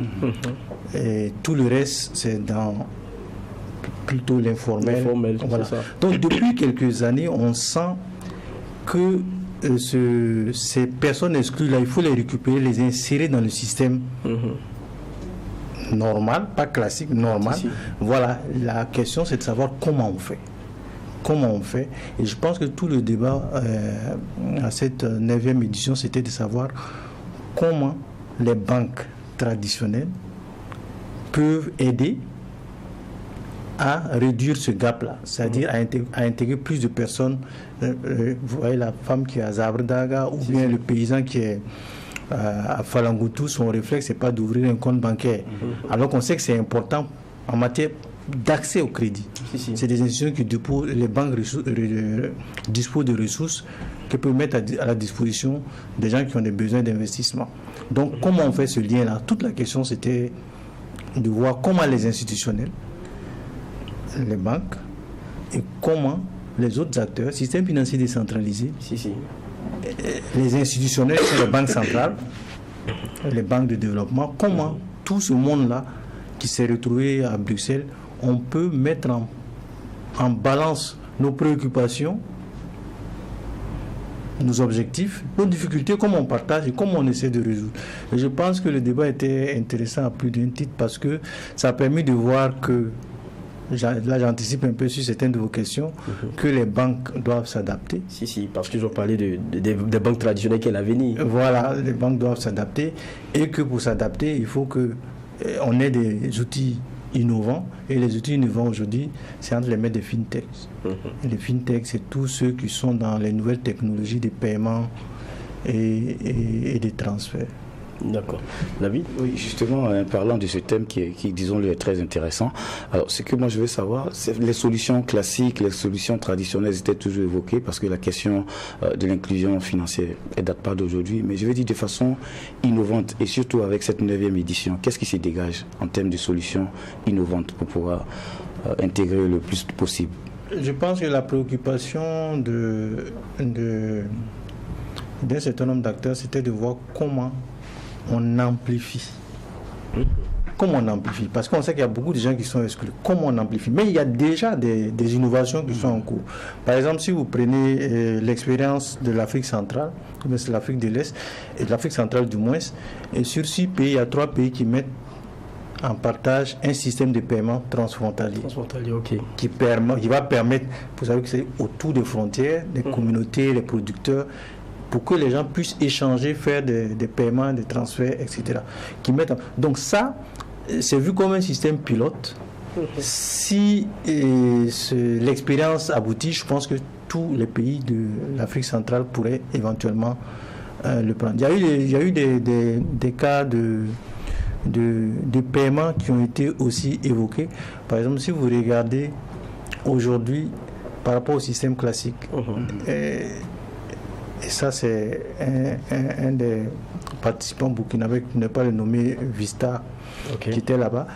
Speaker 7: Et tout le reste, c'est dans plutôt l'informel. Voilà. Donc depuis quelques années, on sent que ces personnes exclues-là, il faut les récupérer, les insérer dans le système normal, pas classique, normal. Voilà, la question c'est de savoir comment on fait. Et je pense que tout le débat à cette 9e édition, c'était de savoir comment les banques traditionnelles peuvent aider à réduire ce gap-là, c'est-à-dire à intégrer plus de personnes. Vous voyez la femme qui est à Zabrdaga ou bien le paysan qui est à Falangoutou, son réflexe, c'est pas d'ouvrir un compte bancaire. Alors qu'on sait que c'est important en matière d'accès au crédit. C'est des institutions qui déposent, les banques disposent de ressources qui peuvent mettre à la disposition des gens qui ont des besoins d'investissement. Donc, comment on fait ce lien-là? Toute la question, c'était de voir comment les institutionnels les banques et comment les autres acteurs, système financier décentralisé, les institutionnels, c'est les banques centrales, les banques de développement, comment tout ce monde-là qui s'est retrouvé à Bruxelles, on peut mettre en balance nos préoccupations, nos objectifs, nos difficultés, comment on partage et comment on essaie de résoudre. Et je pense que le débat était intéressant à plus d'un titre parce que ça a permis de voir que, là j'anticipe un peu sur certaines de vos questions, que les banques doivent s'adapter.
Speaker 1: Parce qu'ils ont parlé des banques traditionnelles qui est l'avenir.
Speaker 7: Voilà, les banques doivent s'adapter et que pour s'adapter, il faut qu'on ait des outils innovants. Et les outils innovants aujourd'hui, c'est entre les mains des fintechs. Et les fintechs, c'est tous ceux qui sont dans les nouvelles technologies des paiements et des transferts.
Speaker 1: D'accord. David ?
Speaker 6: Oui, justement, en parlant de ce thème qui disons-le, est très intéressant. Alors, ce que moi je veux savoir, c'est les solutions classiques, les solutions traditionnelles étaient toujours évoquées parce que la question de l'inclusion financière ne date pas d'aujourd'hui, mais je veux dire de façon innovante et surtout avec cette 9e édition, qu'est-ce qui se dégage en termes de solutions innovantes pour pouvoir intégrer le plus possible?
Speaker 7: Je pense que la préoccupation d'un certain nombre d'acteurs, c'était de voir comment on amplifie. Comment on amplifie? Parce qu'on sait qu'il y a beaucoup de gens qui sont exclus. Comment on amplifie? Mais il y a déjà des innovations qui sont en cours. Par exemple, si vous prenez l'expérience de l'Afrique centrale, ou c'est l'Afrique de l'Est, et de l'Afrique centrale du moins, et sur 6 pays, il y a 3 pays qui mettent en partage un système de paiement transfrontalier. Qui va permettre, vous savez que c'est autour des frontières, des communautés, les producteurs, pour que les gens puissent échanger, faire des paiements, des transferts, etc. Donc ça, c'est vu comme un système pilote. Si l'expérience aboutit, je pense que tous les pays de l'Afrique centrale pourraient éventuellement le prendre. Il y a eu des cas de paiement qui ont été aussi évoqués. Par exemple, si vous regardez aujourd'hui par rapport au système classique, et ça, c'est un des participants burkinabés, qui ne pas le nommer Vista, qui était là-bas,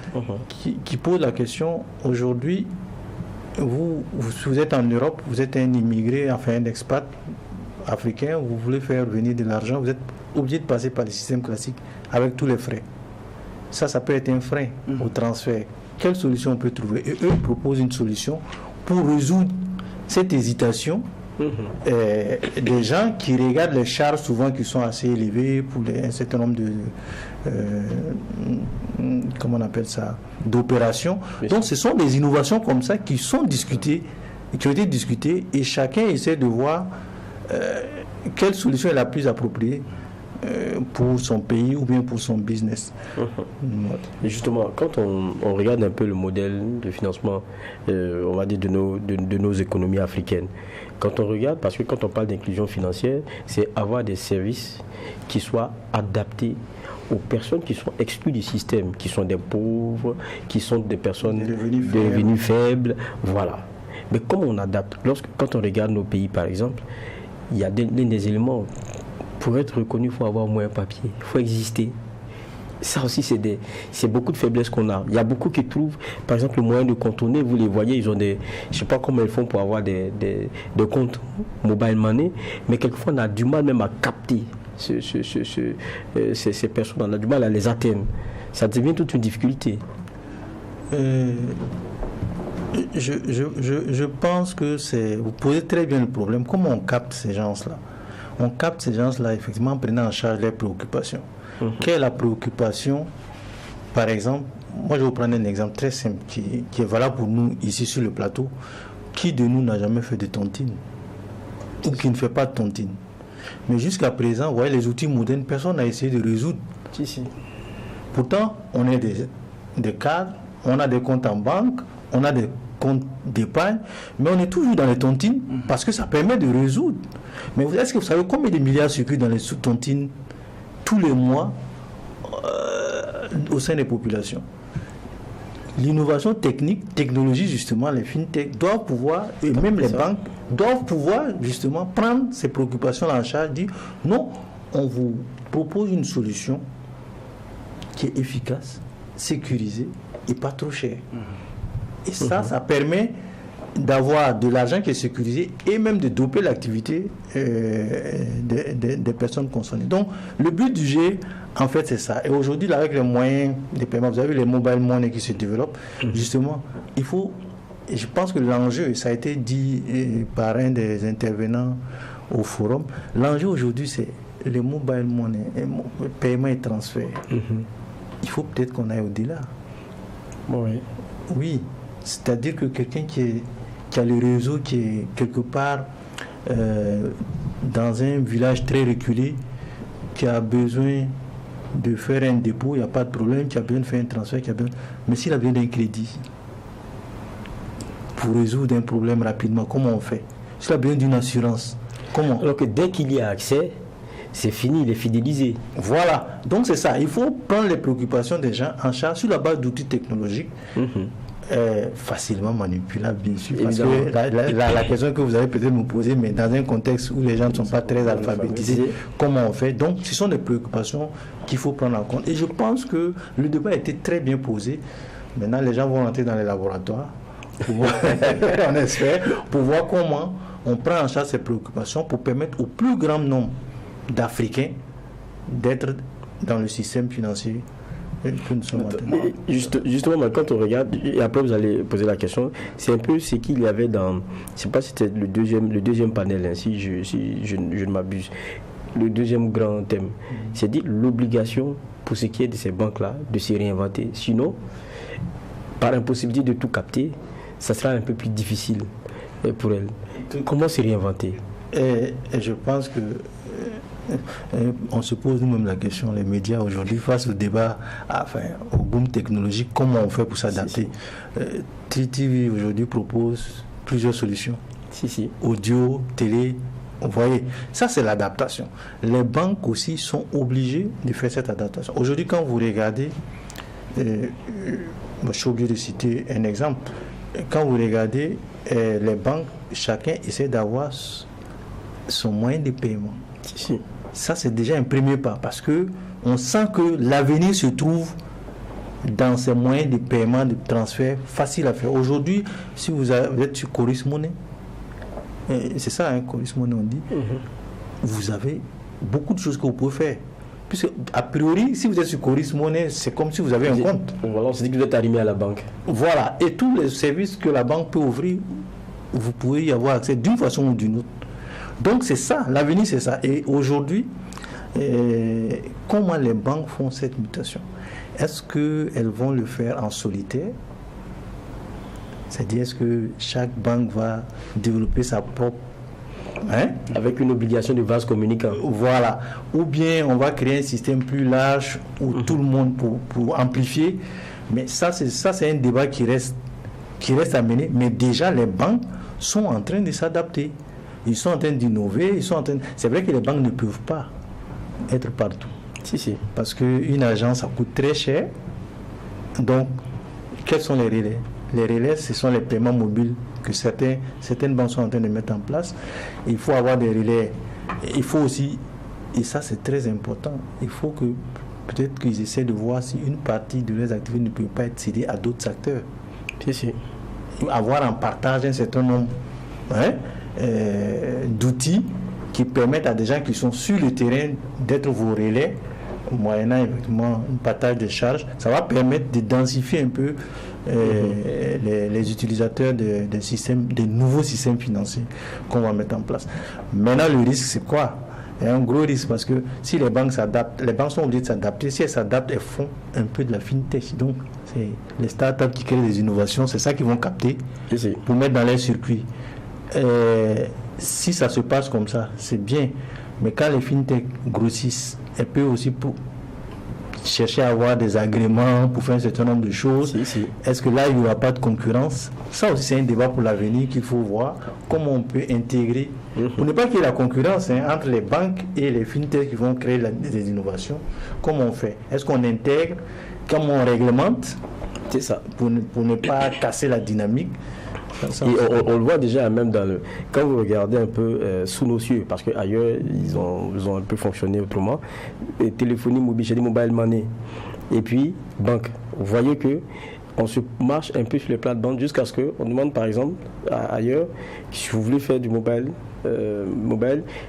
Speaker 7: qui pose la question, aujourd'hui, vous êtes en Europe, vous êtes un immigré, enfin un expat africain, vous voulez faire venir de l'argent, vous êtes obligé de passer par le système classique avec tous les frais. Ça peut être un frein au transfert. Quelle solution on peut trouver? Et eux proposent une solution pour résoudre cette hésitation. Des gens qui regardent les charges souvent qui sont assez élevées pour un certain nombre comment on appelle ça, d'opérations. Donc ce sont des innovations comme ça qui sont discutées, qui ont été discutées, et chacun essaie de voir quelle solution est la plus appropriée pour son pays ou bien pour son business.
Speaker 1: Et justement, quand on regarde un peu le modèle de financement, on va dire de nos économies africaines, quand on regarde, parce que quand on parle d'inclusion financière, c'est avoir des services qui soient adaptés aux personnes qui sont exclues du système, qui sont des pauvres, qui sont des personnes de revenus faibles, voilà. Mais comment on adapte? Quand on regarde nos pays, par exemple, il y a des éléments. Pour être reconnu, il faut avoir au moins un papier, il faut exister. Ça aussi, c'est beaucoup de faiblesses qu'on a. Il y a beaucoup qui trouvent, par exemple, le moyen de contourner. Vous les voyez, ils ont je ne sais pas comment ils font pour avoir des comptes mobile money, mais quelquefois, on a du mal même à capter ces personnes. On a du mal à les atteindre. Ça devient toute une difficulté.
Speaker 7: Je pense que vous posez très bien le problème. Comment on capte ces gens-là? On capte ces gens-là, effectivement, en prenant en charge leurs préoccupations. Quelle est la préoccupation? Par exemple, moi je vais vous prendre un exemple très simple qui est valable pour nous ici sur le plateau. Qui de nous n'a jamais fait de tontine? Ou qui ne fait pas de tontine? Mais jusqu'à présent, vous voyez, les outils modernes, personne n'a essayé de résoudre. Pourtant, on est des cadres, on a des comptes en banque, on a des comptes d'épargne, mais on est toujours dans les tontines parce que ça permet de résoudre. Mais est-ce que vous savez combien de milliards circulent dans les sous-tontines tous les mois au sein des populations? L'innovation technologie justement, les fintech doivent pouvoir, et même les banques doivent pouvoir justement prendre ces préoccupations en charge, dire non, on vous propose une solution qui est efficace, sécurisée et pas trop chère. Et ça permet d'avoir de l'argent qui est sécurisé et même de doper l'activité des personnes concernées. Donc, le but du G, en fait, c'est ça. Et aujourd'hui, avec les moyens de paiement, vous avez les mobile money qui se développent, justement, il faut... Et je pense que l'enjeu, ça a été dit par un des intervenants au forum, l'enjeu aujourd'hui, c'est les mobile money, paiement et transfert. Il faut peut-être qu'on aille au-delà. Oui, c'est-à-dire que quelqu'un qui a le réseau qui est quelque part dans un village très reculé, qui a besoin de faire un dépôt, il n'y a pas de problème, qui a besoin de faire un transfert, mais s'il a besoin d'un crédit pour résoudre un problème rapidement, comment on fait? S'il a besoin d'une assurance, comment?
Speaker 1: Alors que dès qu'il y a accès, c'est fini, il est fidélisé.
Speaker 7: Voilà, donc c'est ça. Il faut prendre les préoccupations des gens en charge sur la base d'outils technologiques facilement manipulables, bien sûr. Parce que la question que vous allez peut-être me poser, mais dans un contexte où les gens ne sont pas très alphabétisés, comment on fait? Donc, ce sont des préoccupations qu'il faut prendre en compte. Et je pense que le débat a été très bien posé. Maintenant, les gens vont rentrer dans les laboratoires, on espère, pour voir comment on prend en charge ces préoccupations pour permettre au plus grand nombre d'Africains d'être dans le système financier que nous sommes maintenant.
Speaker 1: Justement, quand on regarde, et après vous allez poser la question, c'est un peu ce qu'il y avait dans, je ne sais pas si c'était le deuxième panel, hein, si je ne m'abuse, le deuxième grand thème, c'est dit l'obligation pour ce qui est de ces banques-là de se réinventer. Sinon, par impossibilité de tout capter, ça sera un peu plus difficile pour elles. Comment se réinventer?
Speaker 7: Et je pense que on se pose nous-mêmes la question, les médias aujourd'hui, face au débat, au boom technologique, comment on fait pour s'adapter? TTV aujourd'hui propose plusieurs solutions. Audio, télé, vous voyez, ça c'est l'adaptation. Les banques aussi sont obligées de faire cette adaptation. Aujourd'hui, quand vous regardez, je suis obligé de citer un exemple, quand vous regardez les banques, chacun essaie d'avoir son moyen de paiement. Ça, c'est déjà un premier pas parce que on sent que l'avenir se trouve dans ces moyens de paiement, de transfert faciles à faire. Aujourd'hui, si vous êtes sur Coris Money, c'est ça, hein, Coris Money on dit, vous avez beaucoup de choses que vous pouvez faire. Puisque, a priori, si vous êtes sur Coris Money, c'est comme si vous avez un compte.
Speaker 1: Voilà, on se dit que vous êtes arrimé à la banque.
Speaker 7: Voilà, et tous les services que la banque peut offrir, vous pouvez y avoir accès d'une façon ou d'une autre. Donc c'est ça, l'avenir c'est ça. Et aujourd'hui, comment les banques font cette mutation? Est-ce qu'elles vont le faire en solitaire? C'est-à-dire, est-ce que chaque banque va développer sa propre...
Speaker 1: avec une obligation de vase communicant.
Speaker 7: Voilà. Ou bien on va créer un système plus large où tout le monde pour amplifier. Mais ça c'est un débat qui reste à mener. Mais déjà les banques sont en train de s'adapter. Ils sont en train d'innover. C'est vrai que les banques ne peuvent pas être partout. Parce qu'une agence, ça coûte très cher. Donc, quels sont les relais? Les relais, ce sont les paiements mobiles que certaines banques sont en train de mettre en place. Il faut avoir des relais. Il faut aussi, et ça c'est très important, il faut que peut-être qu'ils essaient de voir si une partie de leurs activités ne peut pas être cédée à d'autres acteurs. Avoir en partage un certain nombre d'outils qui permettent à des gens qui sont sur le terrain d'être vos relais, moyennant effectivement un partage de charges. Ça va permettre de densifier un peu les utilisateurs des nouveaux systèmes financiers qu'on va mettre en place. Maintenant, le risque, c'est quoi? Il y a un gros risque parce que si les banques s'adaptent, les banques sont obligées de s'adapter. Si elles s'adaptent, elles font un peu de la fintech. Donc, c'est les startups qui créent des innovations, c'est ça qu'ils vont capter pour mettre dans leur circuit. Si ça se passe comme ça, c'est bien. Mais quand les fintech grossissent, elles peuvent aussi chercher à avoir des agréments pour faire un certain nombre de choses. Est-ce que là, il n'y aura pas de concurrence? Ça aussi, c'est un débat pour l'avenir qu'il faut voir. Comment on peut intégrer, pour ne pas qu'il y ait la concurrence entre les banques et les fintechs qui vont créer des innovations. Comment on fait? Est-ce qu'on intègre? Comment on réglemente?
Speaker 1: C'est ça.
Speaker 7: Pour ne pas casser la dynamique.
Speaker 1: Et on le voit déjà même quand vous regardez un peu sous nos cieux, parce qu'ailleurs ils ont un peu fonctionné autrement, et téléphonie mobile, j'ai dit mobile money, et puis banque. Vous voyez que on se marche un peu sur les plates-bandes jusqu'à ce qu'on demande par exemple ailleurs, si vous voulez faire du mobile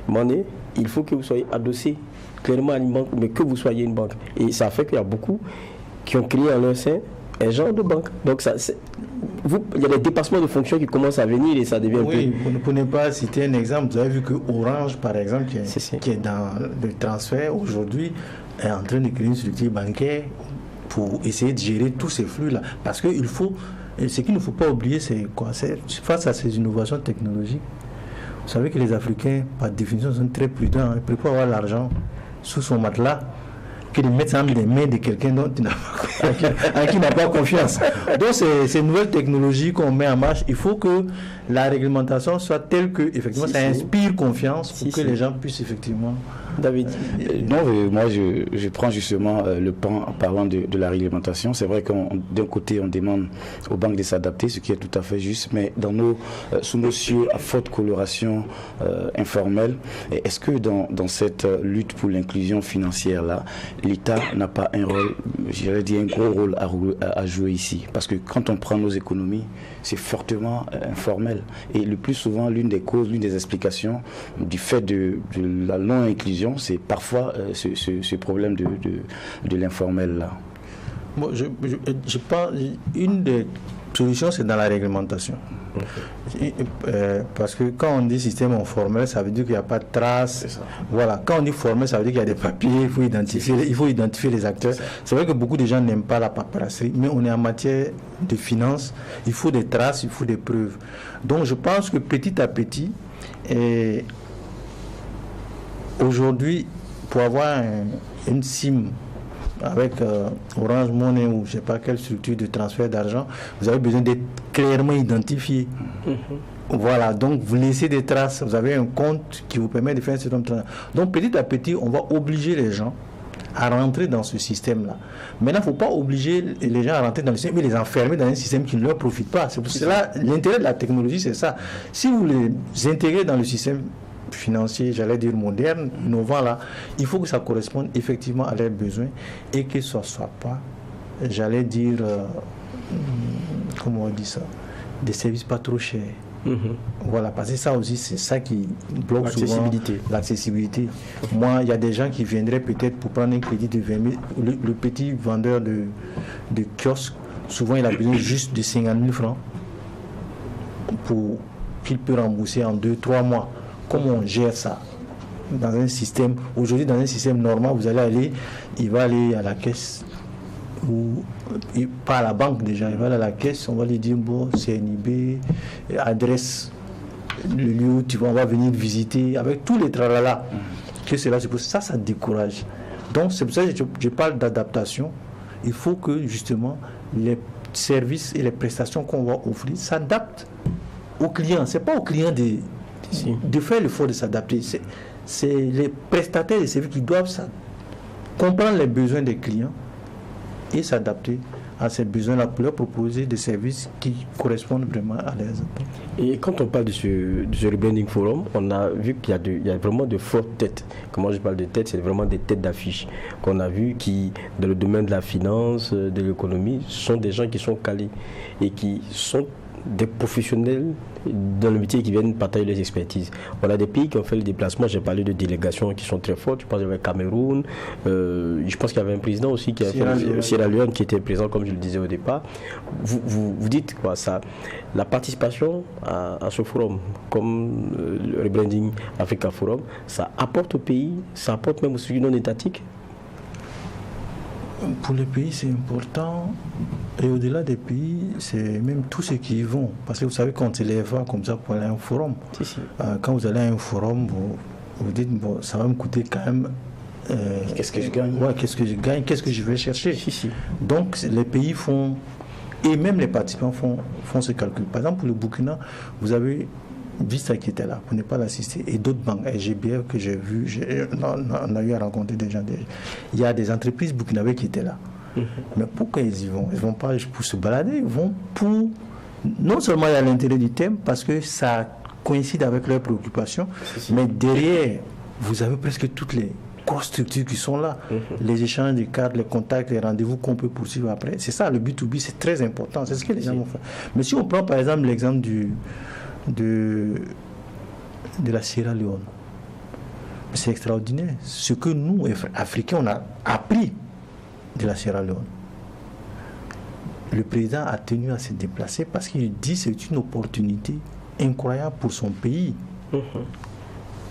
Speaker 1: money, il faut que vous soyez adossé clairement à une banque, mais que vous soyez une banque. Et ça fait qu'il y a beaucoup qui ont créé en leur sein un genre de banque. Donc il y a des dépassements de fonctions qui commencent à venir et ça devient
Speaker 7: oui, pour ne pas citer un exemple, vous avez vu que Orange, par exemple, qui est dans le transfert aujourd'hui, est en train de créer une structure bancaire pour essayer de gérer tous ces flux-là. Parce que ce qu'il ne faut pas oublier, c'est quoi? C'est face à ces innovations technologiques. Vous savez que les Africains, par définition, sont très prudents. Ils préfèrent avoir l'argent sous son matelas que de mettre ça dans les mains de quelqu'un à qui n'a pas confiance. Donc, ces nouvelles technologies qu'on met en marche, il faut que la réglementation soit telle que, effectivement, ça inspire confiance pour que les gens puissent, effectivement...
Speaker 1: David.
Speaker 6: Non, moi je prends justement le pan en parlant de la réglementation. C'est vrai d'un côté on demande aux banques de s'adapter, ce qui est tout à fait juste, mais sous nos cieux à forte coloration informelle, est-ce que dans cette lutte pour l'inclusion financière là, l'État n'a pas un rôle, j'allais dire un gros rôle à jouer ici? Parce que quand on prend nos économies, c'est fortement informel. Et le plus souvent, l'une des causes, l'une des explications du fait de la non-inclusion, c'est parfois ce problème de l'informel là.
Speaker 7: Bon, je pense une des solutions, c'est dans la réglementation. Parce que quand on dit système informel, ça veut dire qu'il n'y a pas de traces. Voilà. Quand on dit formel, ça veut dire qu'il y a des papiers, il faut identifier les acteurs. C'est vrai que beaucoup de gens n'aiment pas la paperasserie, mais on est en matière de finance, il faut des traces, il faut des preuves. Donc je pense que petit à petit, aujourd'hui, pour avoir une SIM avec Orange Money ou je ne sais pas quelle structure de transfert d'argent, vous avez besoin d'être clairement identifié. Voilà, donc vous laissez des traces, vous avez un compte qui vous permet de faire un certain nombre de transactions. Donc petit à petit, on va obliger les gens à rentrer dans ce système-là. Maintenant, il ne faut pas obliger les gens à rentrer dans le système, mais les enfermer dans un système qui ne leur profite pas. C'est pour cela, l'intérêt de la technologie, c'est ça. Si vous les intégrez dans le système financier, j'allais dire moderne, innovant là, il faut que ça corresponde effectivement à leurs besoins et que ce ne soit pas, j'allais dire, comment on dit ça, des services pas trop chers. Voilà, parce que ça aussi, c'est ça qui bloque souvent l'accessibilité. Moi, il y a des gens qui viendraient peut-être pour prendre un crédit de 20 000. Le petit vendeur de kiosque, souvent, il a besoin juste de 50 000 francs pour qu'il peut rembourser en 2-3 mois. Comment on gère ça dans un système? Aujourd'hui, dans un système normal, vous allez aller, il va aller à la caisse ou pas à la banque déjà, il va aller à la caisse, on va lui dire bon, CNIB, adresse, le lieu où on va venir visiter, avec tous les tralala que cela, c'est pour ça, ça décourage. Donc c'est pour ça que je parle d'adaptation. Il faut que justement les services et les prestations qu'on va offrir s'adaptent aux clients. C'est pas aux clients de faire l'effort de s'adapter. C'est les prestataires de services qui doivent comprendre les besoins des clients et s'adapter à ces besoins-là pour leur proposer des services qui correspondent vraiment à leurs attentes.
Speaker 1: Et quand on parle de ce rebranding forum, on a vu qu'il y a vraiment de fortes têtes. Quand je parle de têtes, c'est vraiment des têtes d'affiche qu'on a vues qui, dans le domaine de la finance, de l'économie, sont des gens qui sont calés et qui sont des professionnels dans le métier qui viennent partager les expertises. On a des pays qui ont fait le déplacement. J'ai parlé de délégations qui sont très fortes. Je pense qu'il y avait Cameroun. Je pense qu'il y avait un président aussi qui a fait Sierra Leone qui était présent, comme je le disais au départ. Vous dites quoi ça? La participation à ce forum, comme le Rebranding Africa Forum, ça apporte au pays, ça apporte même aux structures non étatiques?
Speaker 7: Pour les pays, c'est important. Et au-delà des pays, c'est même tous ceux qui y vont. Parce que vous savez, quand on s'élève comme ça pour aller à un forum, quand vous allez à un forum, vous dites, bon, ça va me coûter quand même...
Speaker 6: qu'est-ce que je gagne?
Speaker 7: Ouais, qu'est-ce que je gagne? Qu'est-ce que je vais chercher? Donc, les pays font... Et même les participants font ce calcul. Par exemple, pour le Burkina, vous avez... Vista qui était là, pour ne pas l'assister, et d'autres banques, SGBF que j'ai vu, on a eu à rencontrer des gens. Il y a des entreprises burkinabées qui étaient là. Mais pourquoi ils y vont? Ils ne vont pas pour se balader, ils vont pour... Non seulement il y a l'intérêt du thème, parce que ça coïncide avec leurs préoccupations, mais derrière, vous avez presque toutes les grosses structures qui sont là. Les échanges de cartes, les contacts, les rendez-vous qu'on peut poursuivre après. C'est ça, le B2B, c'est très important. C'est ce que les gens vont faire. Mais si on prend par exemple l'exemple de la Sierra Leone, c'est extraordinaire. Ce que nous, Africains, on a appris de la Sierra Leone. Le président a tenu à se déplacer parce qu'il dit que c'est une opportunité incroyable pour son pays.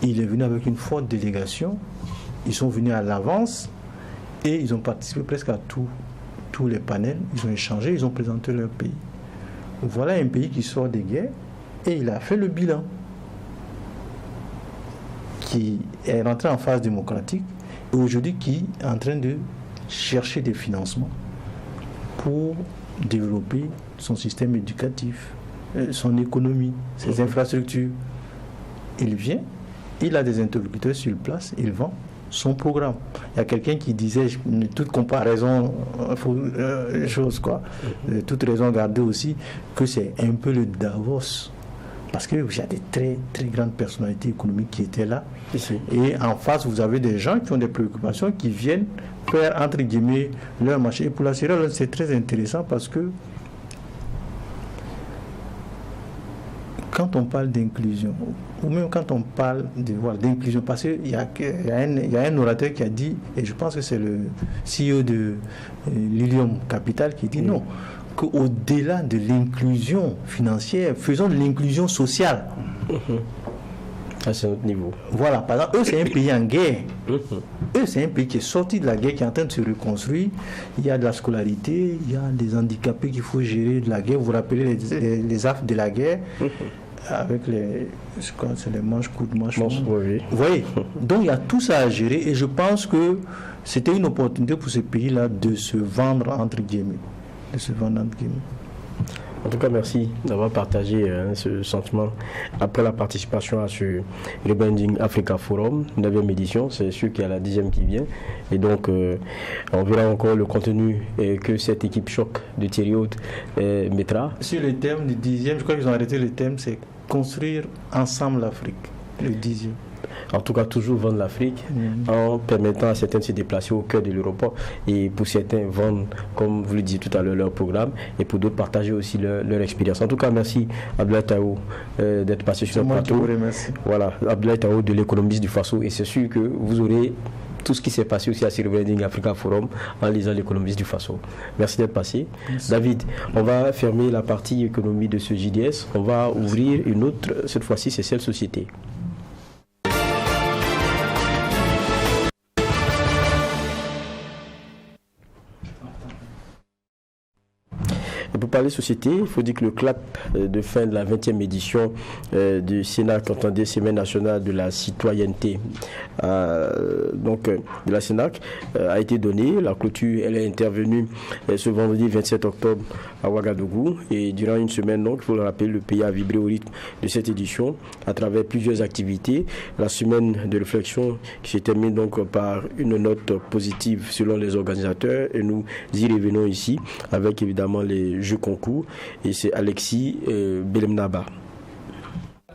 Speaker 7: Il est venu avec une forte délégation. Ils sont venus à l'avance et ils ont participé presque à tous les panels. Ils ont échangé, ils ont présenté leur pays. Voilà un pays qui sort des guerres et il a fait le bilan, qui est rentré en phase démocratique et aujourd'hui qui est en train de chercher des financements pour développer son système éducatif, son économie, ses infrastructures. Il vient, il a des interlocuteurs sur place, il vend son programme. Il y a quelqu'un qui disait, toute comparaison, toute raison gardée aussi, que c'est un peu le Davos. Parce qu'il y a des très, très grandes personnalités économiques qui étaient là. Et en face, vous avez des gens qui ont des préoccupations, qui viennent faire, entre guillemets, leur marché. Et pour la Sierra Leone, c'est très intéressant parce que quand on parle d'inclusion, ou même quand on parle d'inclusion, parce qu'il y a un orateur qui a dit, et je pense que c'est le CEO de Lilium Capital qui dit non, qu'au-delà de l'inclusion financière, faisons de l'inclusion sociale.
Speaker 1: C'est un autre niveau.
Speaker 7: Voilà, par exemple, eux, c'est un pays en guerre. Eux, c'est un pays qui est sorti de la guerre, qui est en train de se reconstruire. Il y a de la scolarité, il y a des handicapés qu'il faut gérer de la guerre. Vous vous rappelez les affres de la guerre avec les manches, coups de manche.
Speaker 1: Oui.
Speaker 7: Vous voyez, donc il y a tout ça à gérer et je pense que c'était une opportunité pour ce pays-là de se vendre entre guillemets.
Speaker 1: En tout cas, merci d'avoir partagé ce sentiment après la participation à ce Rebranding Africa Forum, 9e édition. C'est sûr qu'il y a la 10e qui vient. Et donc, on verra encore le contenu que cette équipe choc de Thierry Haute mettra.
Speaker 7: Sur le thème du 10e, je crois qu'ils ont arrêté le thème, c'est construire ensemble l'Afrique, le 10e.
Speaker 1: En tout cas, toujours vendre l'Afrique en permettant à certains de se déplacer au cœur de l'Europe et pour certains vendre, comme vous le disiez tout à l'heure, leur programme et pour d'autres partager aussi leur expérience. En tout cas, merci Abdoulaye Tao d'être passé sur notre plateau. Voilà, Abdoulaye Tao de l'économiste du Faso et c'est sûr que vous aurez tout ce qui s'est passé aussi à ce Rebranding Africa Forum en lisant l'économiste du Faso. Merci d'être passé. Merci. David, on va fermer la partie économie de ce JDS. On va ouvrir une autre, cette fois-ci c'est celle société. Pour parler société, il faut dire que le clap de fin de la 20e édition du CNAC, entendez, Semaine nationale de la citoyenneté, de la CNAC, a été donné. La clôture, elle est intervenue ce vendredi 27 octobre à Ouagadougou. Et durant une semaine, donc, il faut le rappeler, le pays a vibré au rythme de cette édition à travers plusieurs activités. La semaine de réflexion qui se termine donc par une note positive selon les organisateurs. Et nous y revenons ici avec évidemment les jeux concours et c'est Alexis Belemnaba.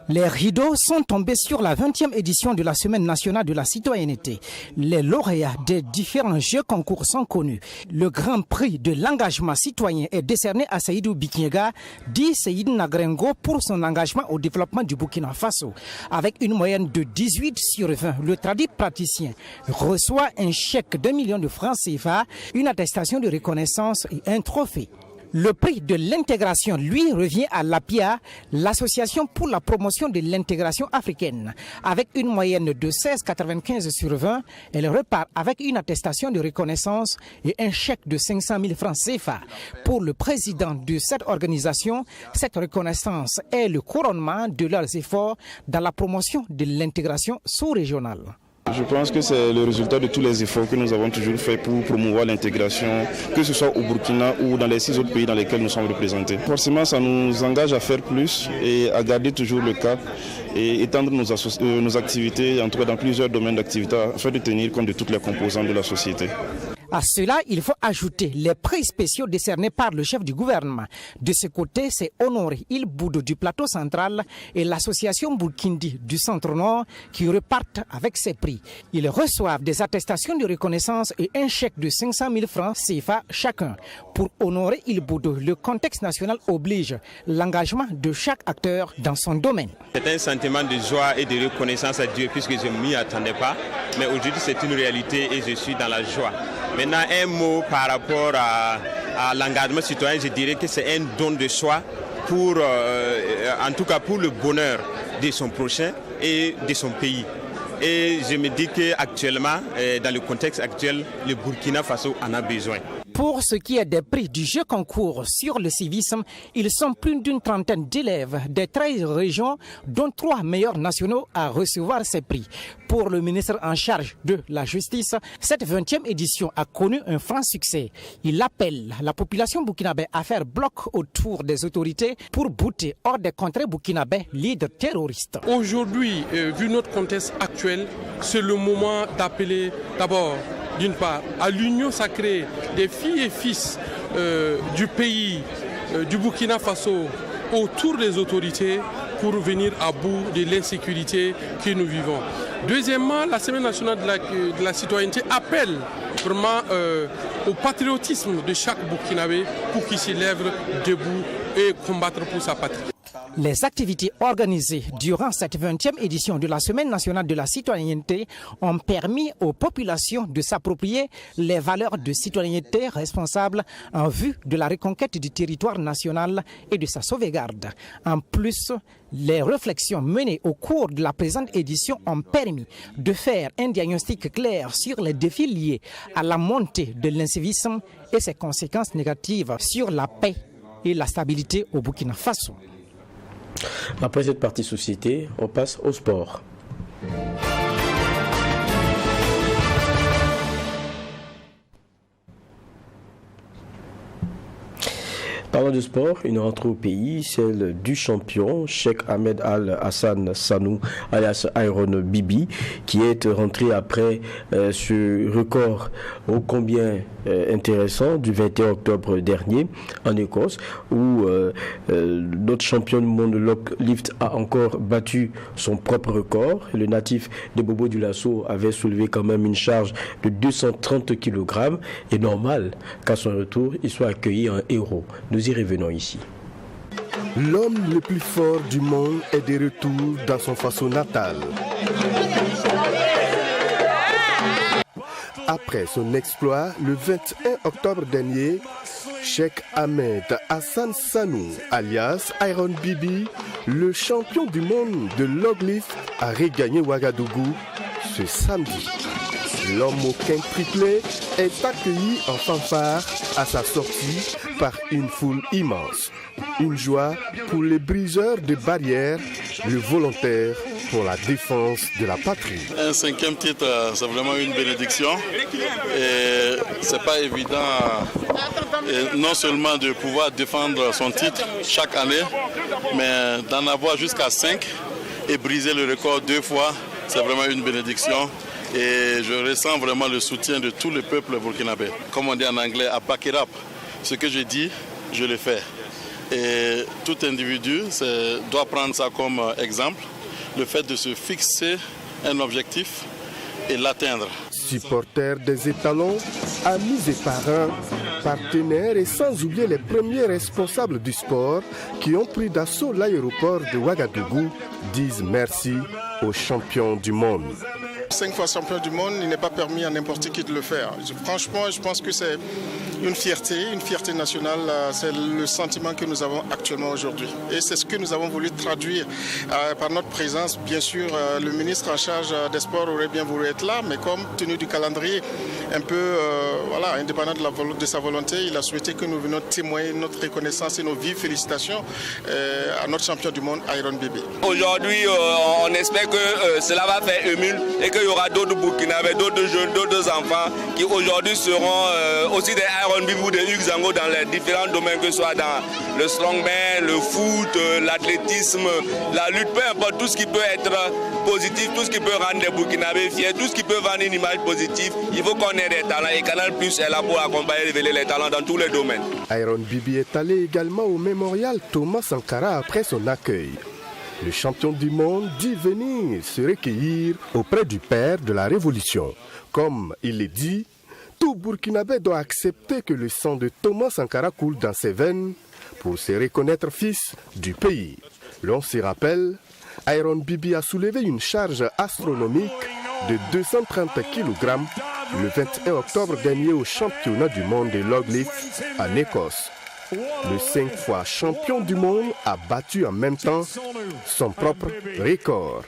Speaker 8: Les rideaux sont tombés sur la 20e édition de la Semaine nationale de la citoyenneté. Les lauréats des différents jeux concours sont connus. Le grand prix de l'engagement citoyen est décerné à Seydou Bikiega, dit Seyd Nagrengo, pour son engagement au développement du Burkina Faso. Avec une moyenne de 18 sur 20, le tradit praticien reçoit un chèque d'1 million de francs CFA, une attestation de reconnaissance et un trophée. Le prix de l'intégration, lui, revient à l'APIA, l'Association pour la promotion de l'intégration africaine. Avec une moyenne de 16,95 sur 20, elle repart avec une attestation de reconnaissance et un chèque de 500 000 francs CFA. Pour le président de cette organisation, cette reconnaissance est le couronnement de leurs efforts dans la promotion de l'intégration sous-régionale.
Speaker 9: Je pense que c'est le résultat de tous les efforts que nous avons toujours fait pour promouvoir l'intégration, que ce soit au Burkina ou dans les 6 autres pays dans lesquels nous sommes représentés. Forcément, ça nous engage à faire plus et à garder toujours le cap et étendre nos activités, en tout cas dans plusieurs domaines d'activité, afin de tenir compte de toutes les composantes de la société.
Speaker 8: À cela, il faut ajouter les prix spéciaux décernés par le chef du gouvernement. De ce côté, c'est Honoré Il Boudou du plateau central et l'association Boukindi du centre-nord qui repartent avec ces prix. Ils reçoivent des attestations de reconnaissance et un chèque de 500 000 francs CFA chacun. Pour Honoré Il Boudou, le contexte national oblige l'engagement de chaque acteur dans son domaine.
Speaker 10: C'est un sentiment de joie et de reconnaissance à Dieu puisque je ne m'y attendais pas. Mais aujourd'hui, c'est une réalité et je suis dans la joie. Maintenant, un mot par rapport à l'engagement citoyen, je dirais que c'est un don de soi pour, en tout cas pour le bonheur de son prochain et de son pays. Et je me dis qu'actuellement, dans le contexte actuel, le Burkina Faso en a besoin.
Speaker 8: Pour ce qui est des prix du jeu concours sur le civisme, ils sont plus d'une trentaine d'élèves des 13 régions, dont 3 meilleurs nationaux à recevoir ces prix. Pour le ministre en charge de la justice, cette 20e édition a connu un franc succès. Il appelle la population burkinabé à faire bloc autour des autorités pour bouter hors des contrées burkinabé leaders terroristes.
Speaker 11: Aujourd'hui, vu notre contexte actuel, c'est le moment d'appeler d'abord, d'une part, à l'union sacrée des filles et fils du pays, du Burkina Faso, autour des autorités pour venir à bout de l'insécurité que nous vivons. Deuxièmement, la Semaine nationale de la citoyenneté appelle vraiment au patriotisme de chaque Burkinabé pour qu'il s'élève debout et combattre pour sa patrie.
Speaker 8: Les activités organisées durant cette 20e édition de la Semaine nationale de la citoyenneté ont permis aux populations de s'approprier les valeurs de citoyenneté responsable en vue de la reconquête du territoire national et de sa sauvegarde. En plus, les réflexions menées au cours de la présente édition ont permis de faire un diagnostic clair sur les défis liés à la montée de l'incivisme et ses conséquences négatives sur la paix et la stabilité au Burkina Faso.
Speaker 1: Après cette partie société, on passe au sport. Parlant de sport, une rentrée au pays, celle du champion Cheikh Ahmed Al Hassan Sanou, alias Iron Bibi, qui est rentré après ce record ô combien intéressant du 21 octobre dernier en Écosse, où notre champion du monde Lock Lift a encore battu son propre record. Le natif de Bobo Dioulasso avait soulevé quand même une charge de 230 kg et normal qu'à son retour, il soit accueilli en héros. Nous y revenons ici.
Speaker 12: L'homme le plus fort du monde est de retour dans son Faso natal. Après son exploit le 21 octobre dernier, Cheikh Ahmed Hassan Sanou, alias Iron Bibi, le champion du monde de loglift, a regagné Ouagadougou ce samedi. L'homme au quin triplé est accueilli en fanfare à sa sortie par une foule immense. Une joie pour les briseurs de barrières, le volontaire pour la défense de la patrie.
Speaker 13: Un 5e titre, c'est vraiment une bénédiction. Et c'est pas évident, non seulement de pouvoir défendre son titre chaque année, mais d'en avoir jusqu'à 5 et briser le record 2 fois, c'est vraiment une bénédiction. Et je ressens vraiment le soutien de tout le peuple burkinabé. Comme on dit en anglais, à back it up. Ce que je dis, je le fais. Et tout individu doit prendre ça comme exemple, le fait de se fixer un objectif et l'atteindre.
Speaker 12: Supporters des étalons, amis et parents, partenaires et sans oublier les premiers responsables du sport qui ont pris d'assaut l'aéroport de Ouagadougou disent merci aux champions du monde.
Speaker 14: 5 fois champion du monde, il n'est pas permis à n'importe qui de le faire. Franchement, je pense que c'est une fierté nationale. C'est le sentiment que nous avons actuellement aujourd'hui. Et c'est ce que nous avons voulu traduire par notre présence. Bien sûr, le ministre en charge des sports aurait bien voulu être là, mais comme tenu du calendrier un peu indépendant de sa volonté, il a souhaité que nous venions témoigner notre reconnaissance et nos vives félicitations à notre champion du monde, Iron Bibi.
Speaker 15: Aujourd'hui, on espère que cela va faire émule et que qu'il y aura d'autres Burkinabés, d'autres jeunes, d'autres enfants qui aujourd'hui seront aussi des Iron Bibou, des Hugues Zango dans les différents domaines, que ce soit dans le strongman, le foot, l'athlétisme, la lutte, peu importe, tout ce qui peut être positif, tout ce qui peut rendre les Burkinabés fiers, tout ce qui peut vendre une image positive. Il faut qu'on ait des talents et Canal Plus est là pour accompagner et révéler les talents dans tous les domaines.
Speaker 12: Iron Bibi est allé également au mémorial Thomas Sankara après son accueil. Le champion du monde dit venir se recueillir auprès du père de la Révolution. Comme il est dit, tout Burkinabé doit accepter que le sang de Thomas Sankara coule dans ses veines pour se reconnaître fils du pays. L'on s'y rappelle, Iron Bibi a soulevé une charge astronomique de 230 kg le 21 octobre dernier au championnat du monde de log-lift en Écosse. Le 5 fois champion du monde a battu en même temps son propre record.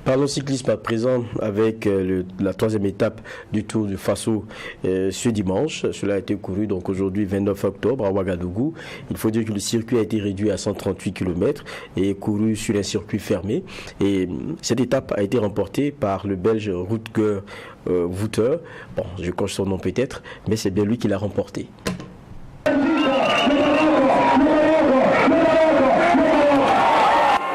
Speaker 1: Parlons cyclisme à présent avec la troisième étape du Tour du Faso ce dimanche. Cela a été couru donc aujourd'hui 29 octobre à Ouagadougou. Il faut dire que le circuit a été réduit à 138 km et couru sur un circuit fermé. Et cette étape a été remportée par le Belge Rutger Voeter. Bon, je coche son nom peut-être, mais c'est bien lui qui l'a remporté.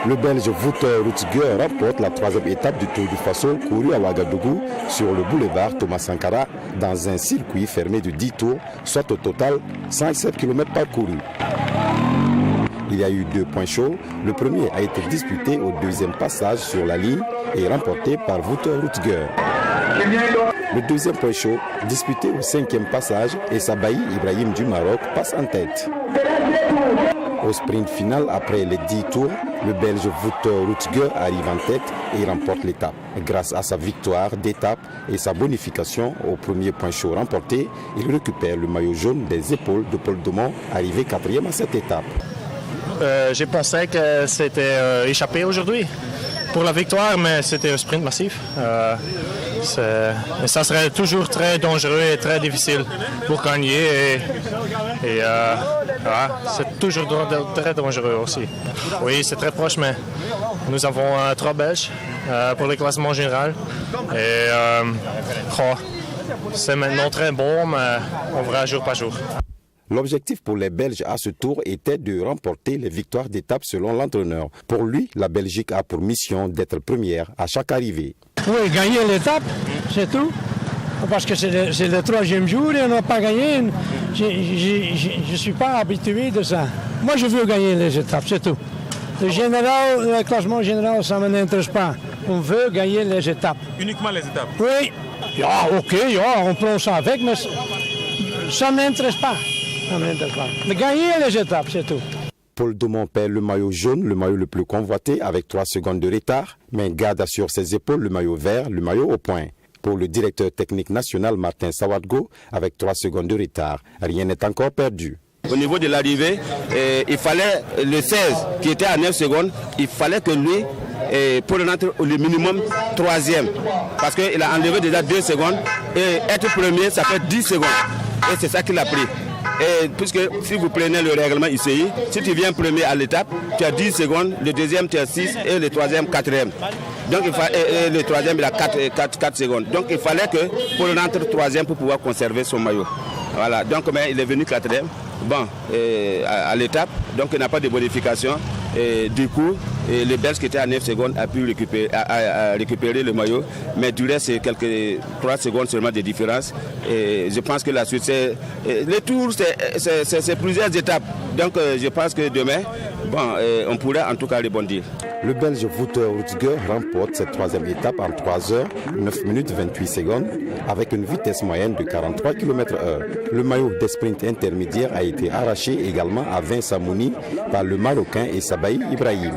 Speaker 16: Le Belge Wouter Rutger remporte la troisième étape du Tour du Faso couru à Ouagadougou sur le boulevard Thomas Sankara dans un circuit fermé de 10 tours, soit au total 107 km parcourus. Il y a eu 2 points chauds. Le premier a été disputé au deuxième passage sur la ligne et remporté par Wouter Rutger. Le deuxième point chaud, disputé au 5e passage, et Sabaï Ibrahim du Maroc passe en tête. Au sprint final, après les 10 tours, le Belge Wouter Rutger arrive en tête et remporte l'étape. Grâce à sa victoire d'étape et sa bonification au premier point chaud remporté, il récupère le maillot jaune des épaules de Paul Daumont, arrivé 4e à cette étape.
Speaker 17: J'ai pensé que c'était échappé aujourd'hui pour la victoire, mais c'était un sprint massif. Ça serait toujours très dangereux et très difficile pour gagner. C'est toujours très dangereux aussi. Oui, c'est très proche, mais nous avons 3 Belges pour le classement général. C'est maintenant très bon, mais on verra jour par jour.
Speaker 16: L'objectif pour les Belges à ce tour était de remporter les victoires d'étape selon l'entraîneur. Pour lui, la Belgique a pour mission d'être première à chaque arrivée.
Speaker 18: Oui, gagner l'étape, c'est tout. Parce que c'est le 3e jour et on n'a pas gagné. Je ne suis pas habitué de ça. Moi, je veux gagner les étapes, c'est tout. Le classement général, ça ne m'intéresse pas. On veut gagner les étapes.
Speaker 19: Uniquement les étapes?
Speaker 18: Oui. On prend ça avec, mais ça ne m'intéresse pas. Mais gagner les étapes, c'est tout.
Speaker 16: Paul Daumont perd le maillot jaune, le maillot le plus convoité, avec 3 secondes de retard, mais garde sur ses épaules le maillot vert, le maillot au point. Pour le directeur technique national Martin Sawadgo, avec 3 secondes de retard, rien n'est encore perdu.
Speaker 20: Au niveau de l'arrivée, il fallait le 16 qui était à 9 secondes, il fallait que lui, pour rentrer au minimum 3e, parce qu'il a enlevé déjà 2 secondes, et être premier, ça fait 10 secondes. Et c'est ça qu'il a pris. Et puisque si vous prenez le règlement ICI, si tu viens premier à l'étape, tu as 10 secondes, le deuxième tu as 6 et le troisième 4e. Donc le troisième il a 4 secondes. Donc il fallait que pour rentrer 3e pour pouvoir conserver son maillot. Voilà, donc mais il est venu 4e. Bon, à l'étape, donc il n'a pas de bonification. Et du coup, le Belge qui était à 9 secondes a pu récupérer le maillot, mais du reste, c'est quelques 3 secondes seulement de différence. Et je pense que la suite, le tour, c'est plusieurs étapes. Donc je pense que demain, on pourra en tout cas rebondir.
Speaker 16: Le Belge Wouter Rutger remporte cette 3e étape en 3 heures, 9 minutes 28 secondes, avec une vitesse moyenne de 43 km/h. Le maillot des sprints intermédiaires a été arraché également à Vincent Mouni par le Marocain et Sabaï Ibrahim.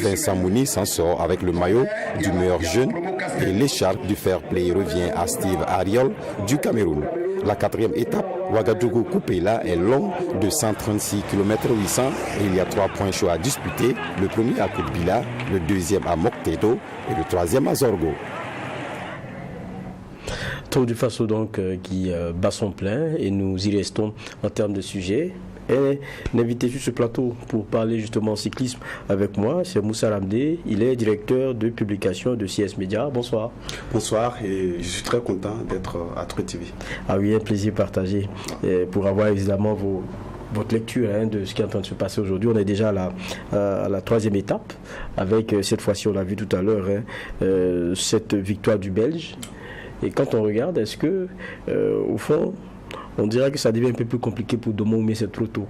Speaker 16: Vincent Mouni s'en sort avec le maillot du meilleur jeune et l'écharpe du fair play revient à Steve Ariol du Cameroun. La 4e étape, Ouagadougou-Koupéla, est longue de 136 km 800 et il y a 3 points chauds à disputer. Le premier à Koupila, le deuxième à Mokteto et le 3e à Zorgo.
Speaker 1: Tour du Faso donc qui bat son plein et nous y restons en termes de sujet. Un invité sur ce plateau pour parler justement cyclisme avec moi, c'est Moussa Ramdé. Il est directeur de publication de CS Média. Bonsoir.
Speaker 19: Bonsoir, et je suis très content d'être à Troy TV.
Speaker 1: Ah oui, un plaisir partagé. Et pour avoir évidemment votre lecture de ce qui est en train de se passer aujourd'hui. On est déjà à la troisième étape avec cette fois-ci, on l'a vu tout à l'heure, cette victoire du Belge. Et quand on regarde, est-ce que au fond, on dirait que ça devient un peu plus compliqué pour Domo, mais c'est trop tôt?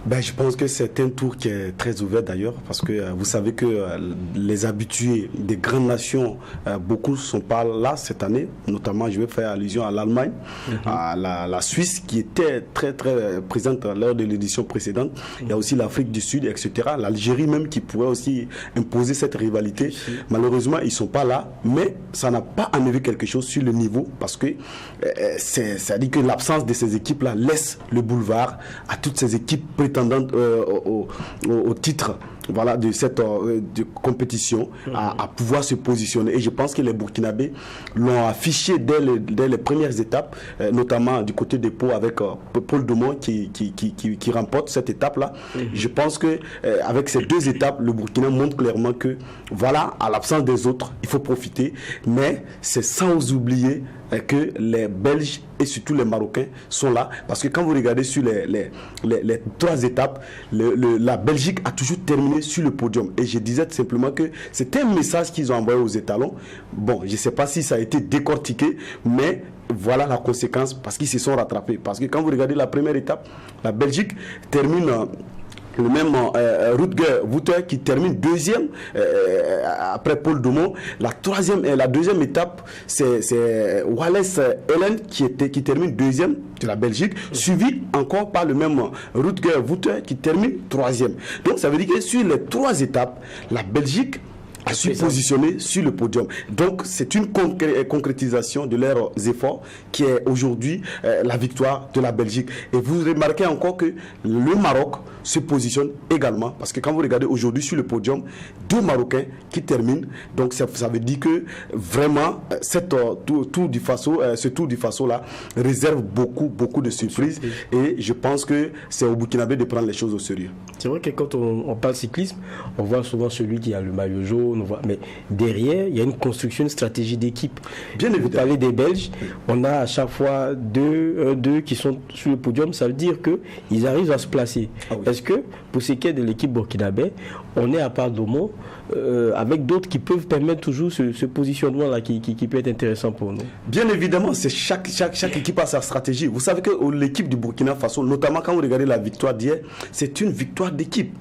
Speaker 19: Je pense que c'est un tour qui est très ouvert d'ailleurs, parce que vous savez que les habitués des grandes nations, beaucoup ne sont pas là cette année. Notamment, je vais faire allusion à l'Allemagne, à la Suisse qui était très très présente lors de l'édition précédente. Il y a aussi l'Afrique du Sud, etc. L'Algérie même qui pourrait aussi imposer cette rivalité. Malheureusement, ils ne sont pas là, mais ça n'a pas enlevé quelque chose sur le niveau, parce que ça dit que l'absence de ces équipes-là laisse le boulevard à toutes ces équipes prétendantes au titre de cette de compétition à pouvoir se positionner. Et je pense que les Burkinabés l'ont affiché dès les premières étapes, notamment du côté des Pau avec Paul Domon qui remporte cette étape-là. Je pense que avec ces deux étapes, le Burkina montre clairement que à l'absence des autres, il faut profiter, mais c'est sans oublier que les Belges et surtout les Marocains sont là, parce que quand vous regardez sur les trois étapes, la Belgique a toujours terminé sur le podium. Et je disais simplement que c'était un message qu'ils ont envoyé aux étalons. Bon, je ne sais pas si ça a été décortiqué, mais voilà la conséquence, parce qu'ils se sont rattrapés. Parce que quand vous regardez la première étape, la Belgique termine le même Rutger Wutter qui termine deuxième après Paul Domon. La deuxième étape, c'est Wallace Helen qui termine deuxième de la Belgique, suivi encore par le même Rutger Wutter qui termine troisième. Donc ça veut dire que sur les trois étapes, la Belgique a su positionner sur le podium. Donc c'est une concrétisation de leurs efforts qui est aujourd'hui la victoire de la Belgique. Et vous remarquez encore que le Maroc se positionne également, parce que quand vous regardez aujourd'hui sur le podium, deux Marocains qui terminent. Donc ça veut dire que vraiment ce Tour du Faso là réserve beaucoup de surprises. Et je pense que c'est au Burkinabé de prendre les choses au sérieux.
Speaker 1: C'est vrai que quand on parle cyclisme, on voit souvent celui qui a le maillot jaune, mais derrière, il y a une construction, une stratégie d'équipe.
Speaker 19: Bien évidemment.
Speaker 1: Vous parlez des Belges, on a à chaque fois deux qui sont sur le podium, ça veut dire qu'ils arrivent à se placer. Est-ce que, pour ce qui est de l'équipe burkinabé, on est à part Domon, avec d'autres qui peuvent permettre toujours ce positionnement-là qui peut être intéressant pour nous?
Speaker 19: Bien évidemment, c'est chaque équipe a sa stratégie. Vous savez que l'équipe du Burkina Faso, notamment quand vous regardez la victoire d'hier, c'est une victoire d'équipe.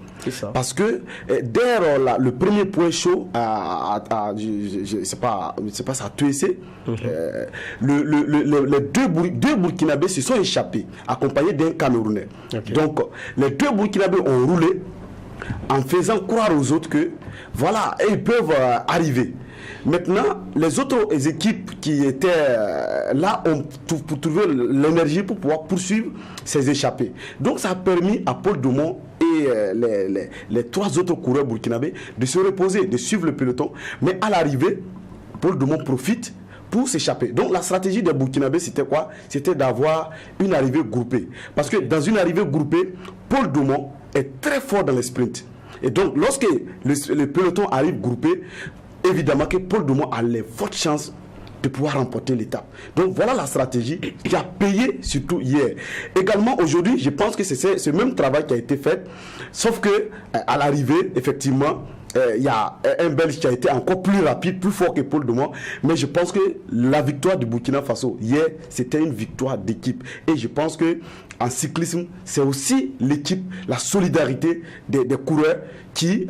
Speaker 19: Parce que dès le premier point chaud c'est pas ça TEC, les deux Burkinabés se sont échappés accompagnés d'un Camerounais. Donc les deux Burkinabés ont roulé en faisant croire aux autres que ils peuvent arriver. Maintenant, les autres équipes qui étaient là ont pour trouver l'énergie pour pouvoir poursuivre ces échappés. Donc ça a permis à Paul Domon et les trois autres coureurs burkinabés de se reposer, de suivre le peloton. Mais à l'arrivée, Paul Domon profite pour s'échapper. Donc la stratégie des Burkinabés, c'était quoi? C'était d'avoir une arrivée groupée. Parce que dans une arrivée groupée, Paul Domon est très fort dans les sprints. Et donc lorsque le peloton arrive groupé, évidemment que Paul Domon a les fortes chances de pouvoir remporter l'étape. Donc voilà la stratégie qui a payé surtout hier. Également aujourd'hui, je pense que c'est ce même travail qui a été fait, sauf que à l'arrivée, effectivement, il y a un Belge qui a été encore plus rapide, plus fort que Paul Domon, mais je pense que la victoire du Burkina Faso hier, c'était une victoire d'équipe. Et je pense que en cyclisme, c'est aussi l'équipe, la solidarité des coureurs qui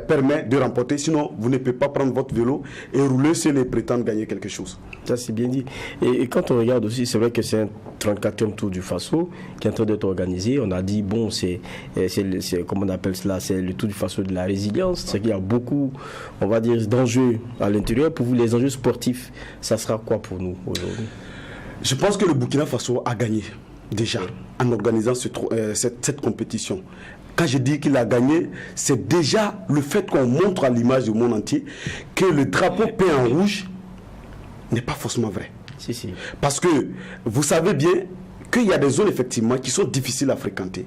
Speaker 19: permet de remporter. Sinon, vous ne pouvez pas prendre votre vélo et rouler si les prétendent gagner quelque chose.
Speaker 1: Ça, c'est bien dit. Et quand on regarde aussi, c'est vrai que c'est un 34e Tour du Faso qui est en train d'être organisé. On a dit, bon, c'est comment on appelle cela, c'est le Tour du Faso de la résilience. C'est qu'il y a beaucoup, on va dire, d'enjeux à l'intérieur. Pour vous, les enjeux sportifs, ça sera quoi pour nous aujourd'hui?
Speaker 19: Je pense que le Burkina Faso a gagné déjà en organisant cette compétition. Quand je dis qu'il a gagné, c'est déjà le fait qu'on montre à l'image du monde entier que le drapeau peint en rouge n'est pas forcément vrai.
Speaker 1: Si.
Speaker 19: Parce que vous savez bien qu'il y a des zones effectivement qui sont difficiles à fréquenter.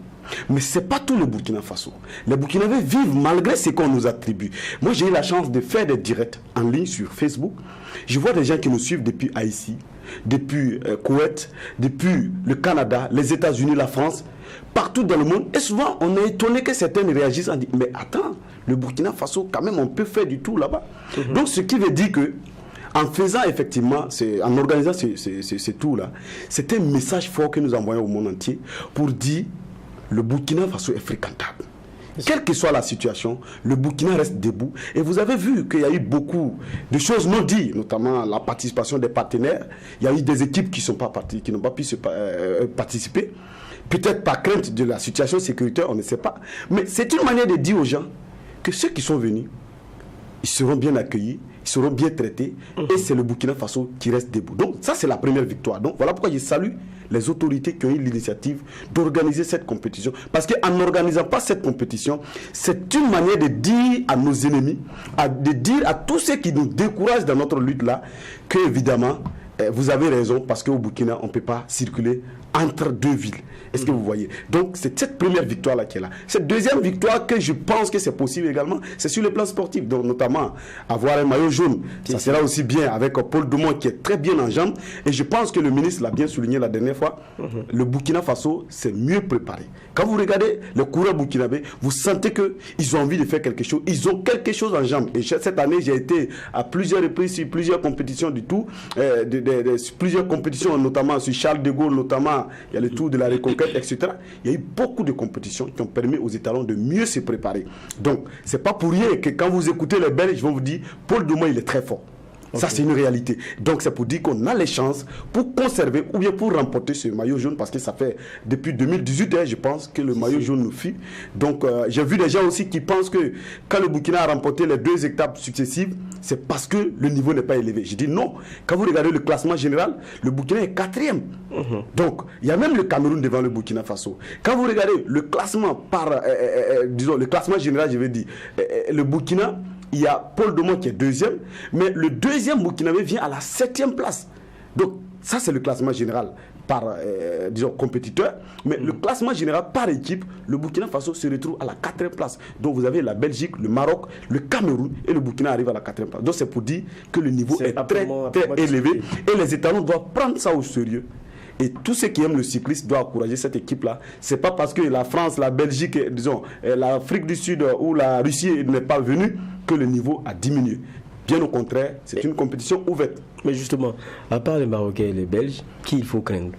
Speaker 19: Mais ce n'est pas tout le Burkina Faso. Les Burkinabés vivent malgré ce qu'on nous attribue. Moi, j'ai eu la chance de faire des directs en ligne sur Facebook. Je vois des gens qui nous suivent depuis Haïti, depuis Koweït, depuis le Canada, les États-Unis, la France, partout dans le monde. Et souvent, on est étonné que certains réagissent en disant, mais attends, le Burkina Faso, quand même, on peut faire du tout là-bas. Donc, ce qui veut dire que en faisant effectivement, en organisant ce tour-là, c'est un message fort que nous envoyons au monde entier pour dire le Burkina Faso est fréquentable. Quelle que soit la situation, le Burkina reste debout. Et vous avez vu qu'il y a eu beaucoup de choses non dites, notamment la participation des partenaires. Il y a eu des équipes qui n'ont pas pu participer. Peut-être par crainte de la situation sécuritaire, on ne sait pas. Mais c'est une manière de dire aux gens que ceux qui sont venus, ils seront bien accueillis, ils seront bien traités, et c'est le Burkina Faso qui reste debout. Donc ça, c'est la première victoire. Donc voilà pourquoi je salue les autorités qui ont eu l'initiative d'organiser cette compétition. Parce qu'en n'organisant pas cette compétition, c'est une manière de dire à nos ennemis, de dire à tous ceux qui nous découragent dans notre lutte-là, que évidemment, vous avez raison, parce qu'au Burkina, on ne peut pas circuler entre deux villes. Est-ce que vous voyez? Donc, c'est cette première victoire-là qui est là. Cette deuxième victoire, que je pense que c'est possible également, c'est sur le plan sportif. Donc, notamment, avoir un maillot jaune, ça sera aussi bien avec Paul Dumont qui est très bien en jambes. Et je pense que le ministre l'a bien souligné la dernière fois, le Burkina Faso s'est mieux préparé. Quand vous regardez les coureurs burkinabés, vous sentez qu'ils ont envie de faire quelque chose. Ils ont quelque chose en jambes. Et cette année, j'ai été à plusieurs reprises sur plusieurs compétitions du tout, plusieurs compétitions, notamment sur Charles de Gaulle, notamment, il y a le Tour de la Reconquête, etc. Il y a eu beaucoup de compétitions qui ont permis aux étalons de mieux se préparer. Donc, c'est pas pour rien que quand vous écoutez les Belges, ils vont vous dire, Paul Dumont, il est très fort. Okay. Ça, c'est une réalité. Donc, c'est pour dire qu'on a les chances pour conserver ou bien pour remporter ce maillot jaune, parce que ça fait depuis 2018, je pense, que le maillot jaune nous fuit. Donc, j'ai vu des gens aussi qui pensent que quand le Burkina a remporté les 2 étapes successives, c'est parce que le niveau n'est pas élevé. Je dis non. Quand vous regardez le classement général, le Burkina est 4e. Donc, il y a même le Cameroun devant le Burkina Faso. Quand vous regardez le classement par, disons, le classement général, je vais dire, le Burkina, il y a Paul Dumont qui est 2e, mais le 2e burkinabé vient à la 7e place. Donc, ça, c'est le classement général par, disons, compétiteur. Mais le classement général par équipe, le Burkina Faso se retrouve à la 4e place. Donc, vous avez la Belgique, le Maroc, le Cameroun, et le Burkina arrive à la 4e place. Donc, c'est pour dire que le niveau est très élevé. Et les étalons doivent prendre ça au sérieux. Et tous ceux qui aiment le cyclisme doivent encourager cette équipe-là. Ce n'est pas parce que la France, la Belgique, disons, l'Afrique du Sud ou la Russie n'est pas venue que le niveau a diminué. Bien au contraire, c'est une compétition ouverte.
Speaker 1: Mais justement, à part les Marocains et les Belges, qui il faut craindre?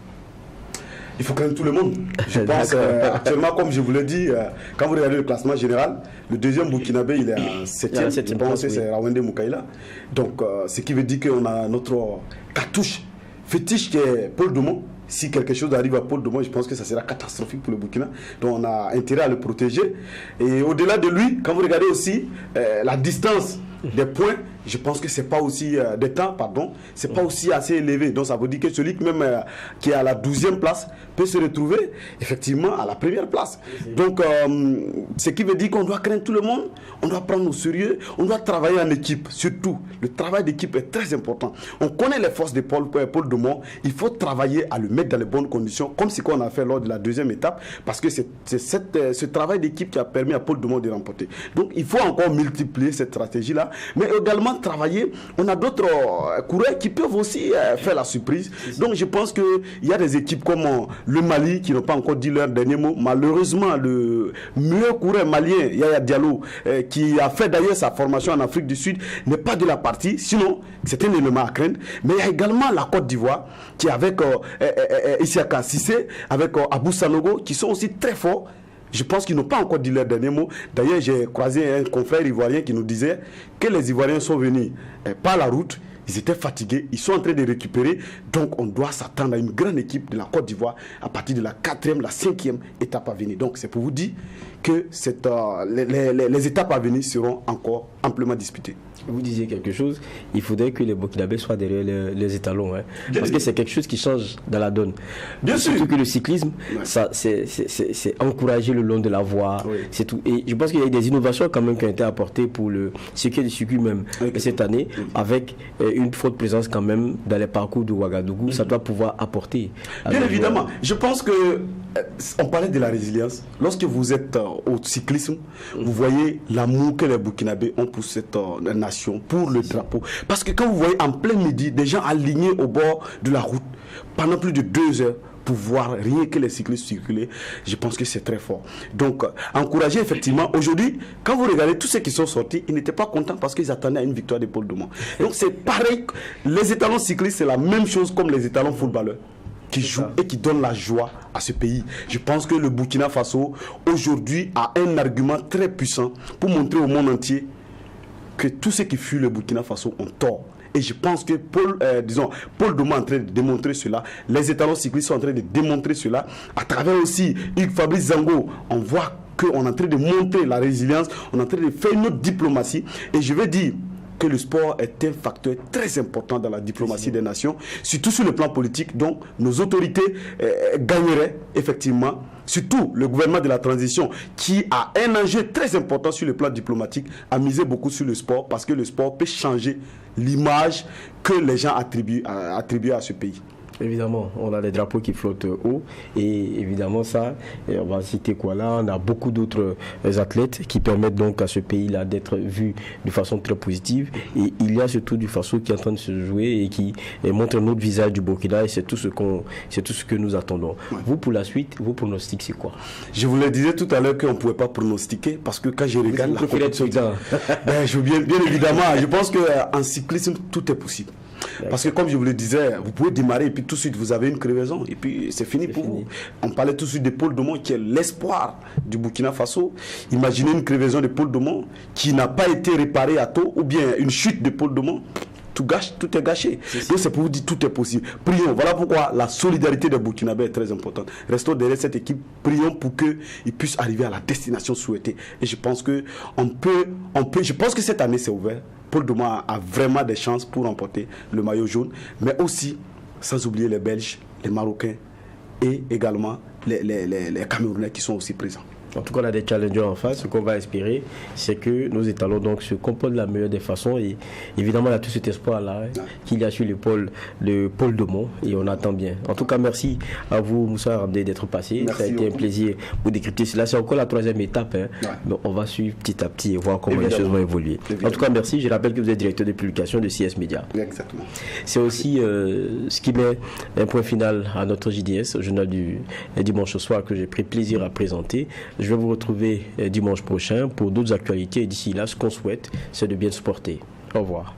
Speaker 19: Il faut craindre tout le monde. Je pense actuellement, comme je vous l'ai dit, quand vous regardez le classement général, le 2e burkinabé, il est en 7e. Je pense que c'est Rawende Moukaïla. Donc, ce qui veut dire qu'on a notre cartouche fétiche qui est Paul Dumont. Si quelque chose arrive à Paul Dumont, je pense que ça sera catastrophique pour le Burkina. Donc on a intérêt à le protéger. Et au-delà de lui, quand vous regardez aussi la distance des points, je pense que c'est pas aussi des temps, pardon, c'est pas aussi assez élevé. Donc ça veut dire que celui même qui est à la 12e place peut se retrouver effectivement à la 1re place. Donc ce qui veut dire qu'on doit craindre tout le monde, on doit prendre au sérieux, on doit travailler en équipe. Surtout, le travail d'équipe est très important. On connaît les forces de Paul Dumont, il faut travailler à le mettre dans les bonnes conditions, comme ce qu'on a fait lors de la 2e étape, parce que c'est ce travail d'équipe qui a permis à Paul Dumont de remporter. Donc il faut encore multiplier cette stratégie-là, mais également travailler. On a d'autres coureurs qui peuvent aussi faire la surprise. Donc je pense qu'il y a des équipes comme le Mali qui n'ont pas encore dit leur dernier mot. Malheureusement, le meilleur coureur malien, Yaya Diallo, qui a fait d'ailleurs sa formation en Afrique du Sud, n'est pas de la partie. Sinon, c'est un élément à craindre. Mais il y a également la Côte d'Ivoire qui est avec Isiaka Cissé, avec Abou Sanogo, qui sont aussi très forts. Je pense qu'ils n'ont pas encore dit leur dernier mot. D'ailleurs, j'ai croisé un confrère ivoirien qui nous disait que les Ivoiriens sont venus par la route. Ils étaient fatigués, ils sont en train de récupérer. Donc, on doit s'attendre à une grande équipe de la Côte d'Ivoire à partir de la 4e, la 5e étape à venir. Donc, c'est pour vous dire que les étapes à venir seront encore amplement disputé.
Speaker 1: Vous disiez quelque chose, il faudrait que les Burkinabés soient derrière les étalons, hein, parce que c'est quelque chose qui change dans la donne.
Speaker 19: Bien sûr.
Speaker 1: Surtout que le cyclisme, ça, c'est encourager le long de la voie, c'est tout. Et je pense qu'il y a eu des innovations quand même qui ont été apportées pour le circuit du circuit même cette année, avec une forte présence quand même dans les parcours de Ouagadougou, ça doit pouvoir apporter.
Speaker 19: Bien évidemment, je pense que on parlait de la résilience. Lorsque vous êtes au cyclisme, vous voyez l'amour que les Burkinabés ont pour cette nation, pour le drapeau. Parce que quand vous voyez en plein midi des gens alignés au bord de la route pendant plus de 2 heures pour voir rien que les cyclistes circuler, je pense que c'est très fort. Donc, encourager effectivement. Aujourd'hui, quand vous regardez tous ceux qui sont sortis, ils n'étaient pas contents parce qu'ils attendaient à une victoire de Paul Domon. Donc, c'est pareil. Les étalons cyclistes, c'est la même chose comme les étalons footballeurs qui jouent et qui donnent la joie à ce pays. Je pense que le Burkina Faso, aujourd'hui, a un argument très puissant pour montrer au monde entier que tous ceux qui fuient le Burkina Faso ont tort. Et je pense que Paul Domon est en train de démontrer cela. Les étalons cyclistes sont en train de démontrer cela. À travers aussi Fabrice Zango, on voit qu'on est en train de montrer la résilience, on est en train de faire une autre diplomatie. Et je vais dire que le sport est un facteur très important dans la diplomatie des nations, surtout sur le plan politique. Donc, nos autorités gagneraient effectivement, surtout le gouvernement de la transition, qui a un enjeu très important sur le plan diplomatique, à miser beaucoup sur le sport, parce que le sport peut changer l'image que les gens attribuent à ce pays.
Speaker 1: Évidemment, on a les drapeaux qui flottent haut et évidemment ça, on va citer quoi là, on a beaucoup d'autres athlètes qui permettent donc à ce pays-là d'être vu de façon très positive et il y a surtout du Faso qui est en train de se jouer et qui montre un autre visage du Burkina et c'est tout ce que nous attendons. Ouais. Vous pour la suite, vos pronostics c'est quoi?
Speaker 19: Je vous le disais tout à l'heure qu'on ne pouvait pas pronostiquer parce que quand je regarde la compétition, bien évidemment, je pense qu'en cyclisme tout est possible. Parce que comme je vous le disais, vous pouvez démarrer et puis tout de suite vous avez une crevaison et puis c'est fini pour vous. On parlait tout de suite de Paul Domon qui est l'espoir du Burkina Faso. Imaginez une crevaison de Paul Domon qui n'a pas été réparée à tôt ou bien une chute de Paul Domon. Tout est gâché. Donc c'est pour vous dire tout est possible. Prions. Voilà pourquoi la solidarité des Burkinabés est très importante. Restons derrière cette équipe. Prions pour qu'ils puissent arriver à la destination souhaitée. Et je pense que je pense que cette année c'est ouvert. Paul Domon a vraiment des chances pour remporter le maillot jaune, mais aussi, sans oublier les Belges, les Marocains et également les Camerounais qui sont aussi présents.
Speaker 1: En tout cas, on a des challengers en face. Ce qu'on va espérer, c'est que nos étalons donc, se comportent de la meilleure des façons. Et évidemment, il y a tout cet espoir-là qu'il y a sur l'épaule de Paul Domon. Et on attend bien. En tout cas, merci à vous, Moussa Rabdé, d'être passé. Merci. Ça a été un plaisir pour décrypter cela. C'est encore la 3e étape. Mais on va suivre petit à petit et voir comment les choses vont évoluer. En tout cas, merci. Je rappelle que vous êtes directeur de publication de CS Media.
Speaker 19: Exactement.
Speaker 1: C'est aussi ce qui met un point final à notre JDS, au journal du dimanche au soir, que j'ai pris plaisir à présenter. Je vais vous retrouver dimanche prochain pour d'autres actualités. Et d'ici là, ce qu'on souhaite, c'est de bien se porter. Au revoir.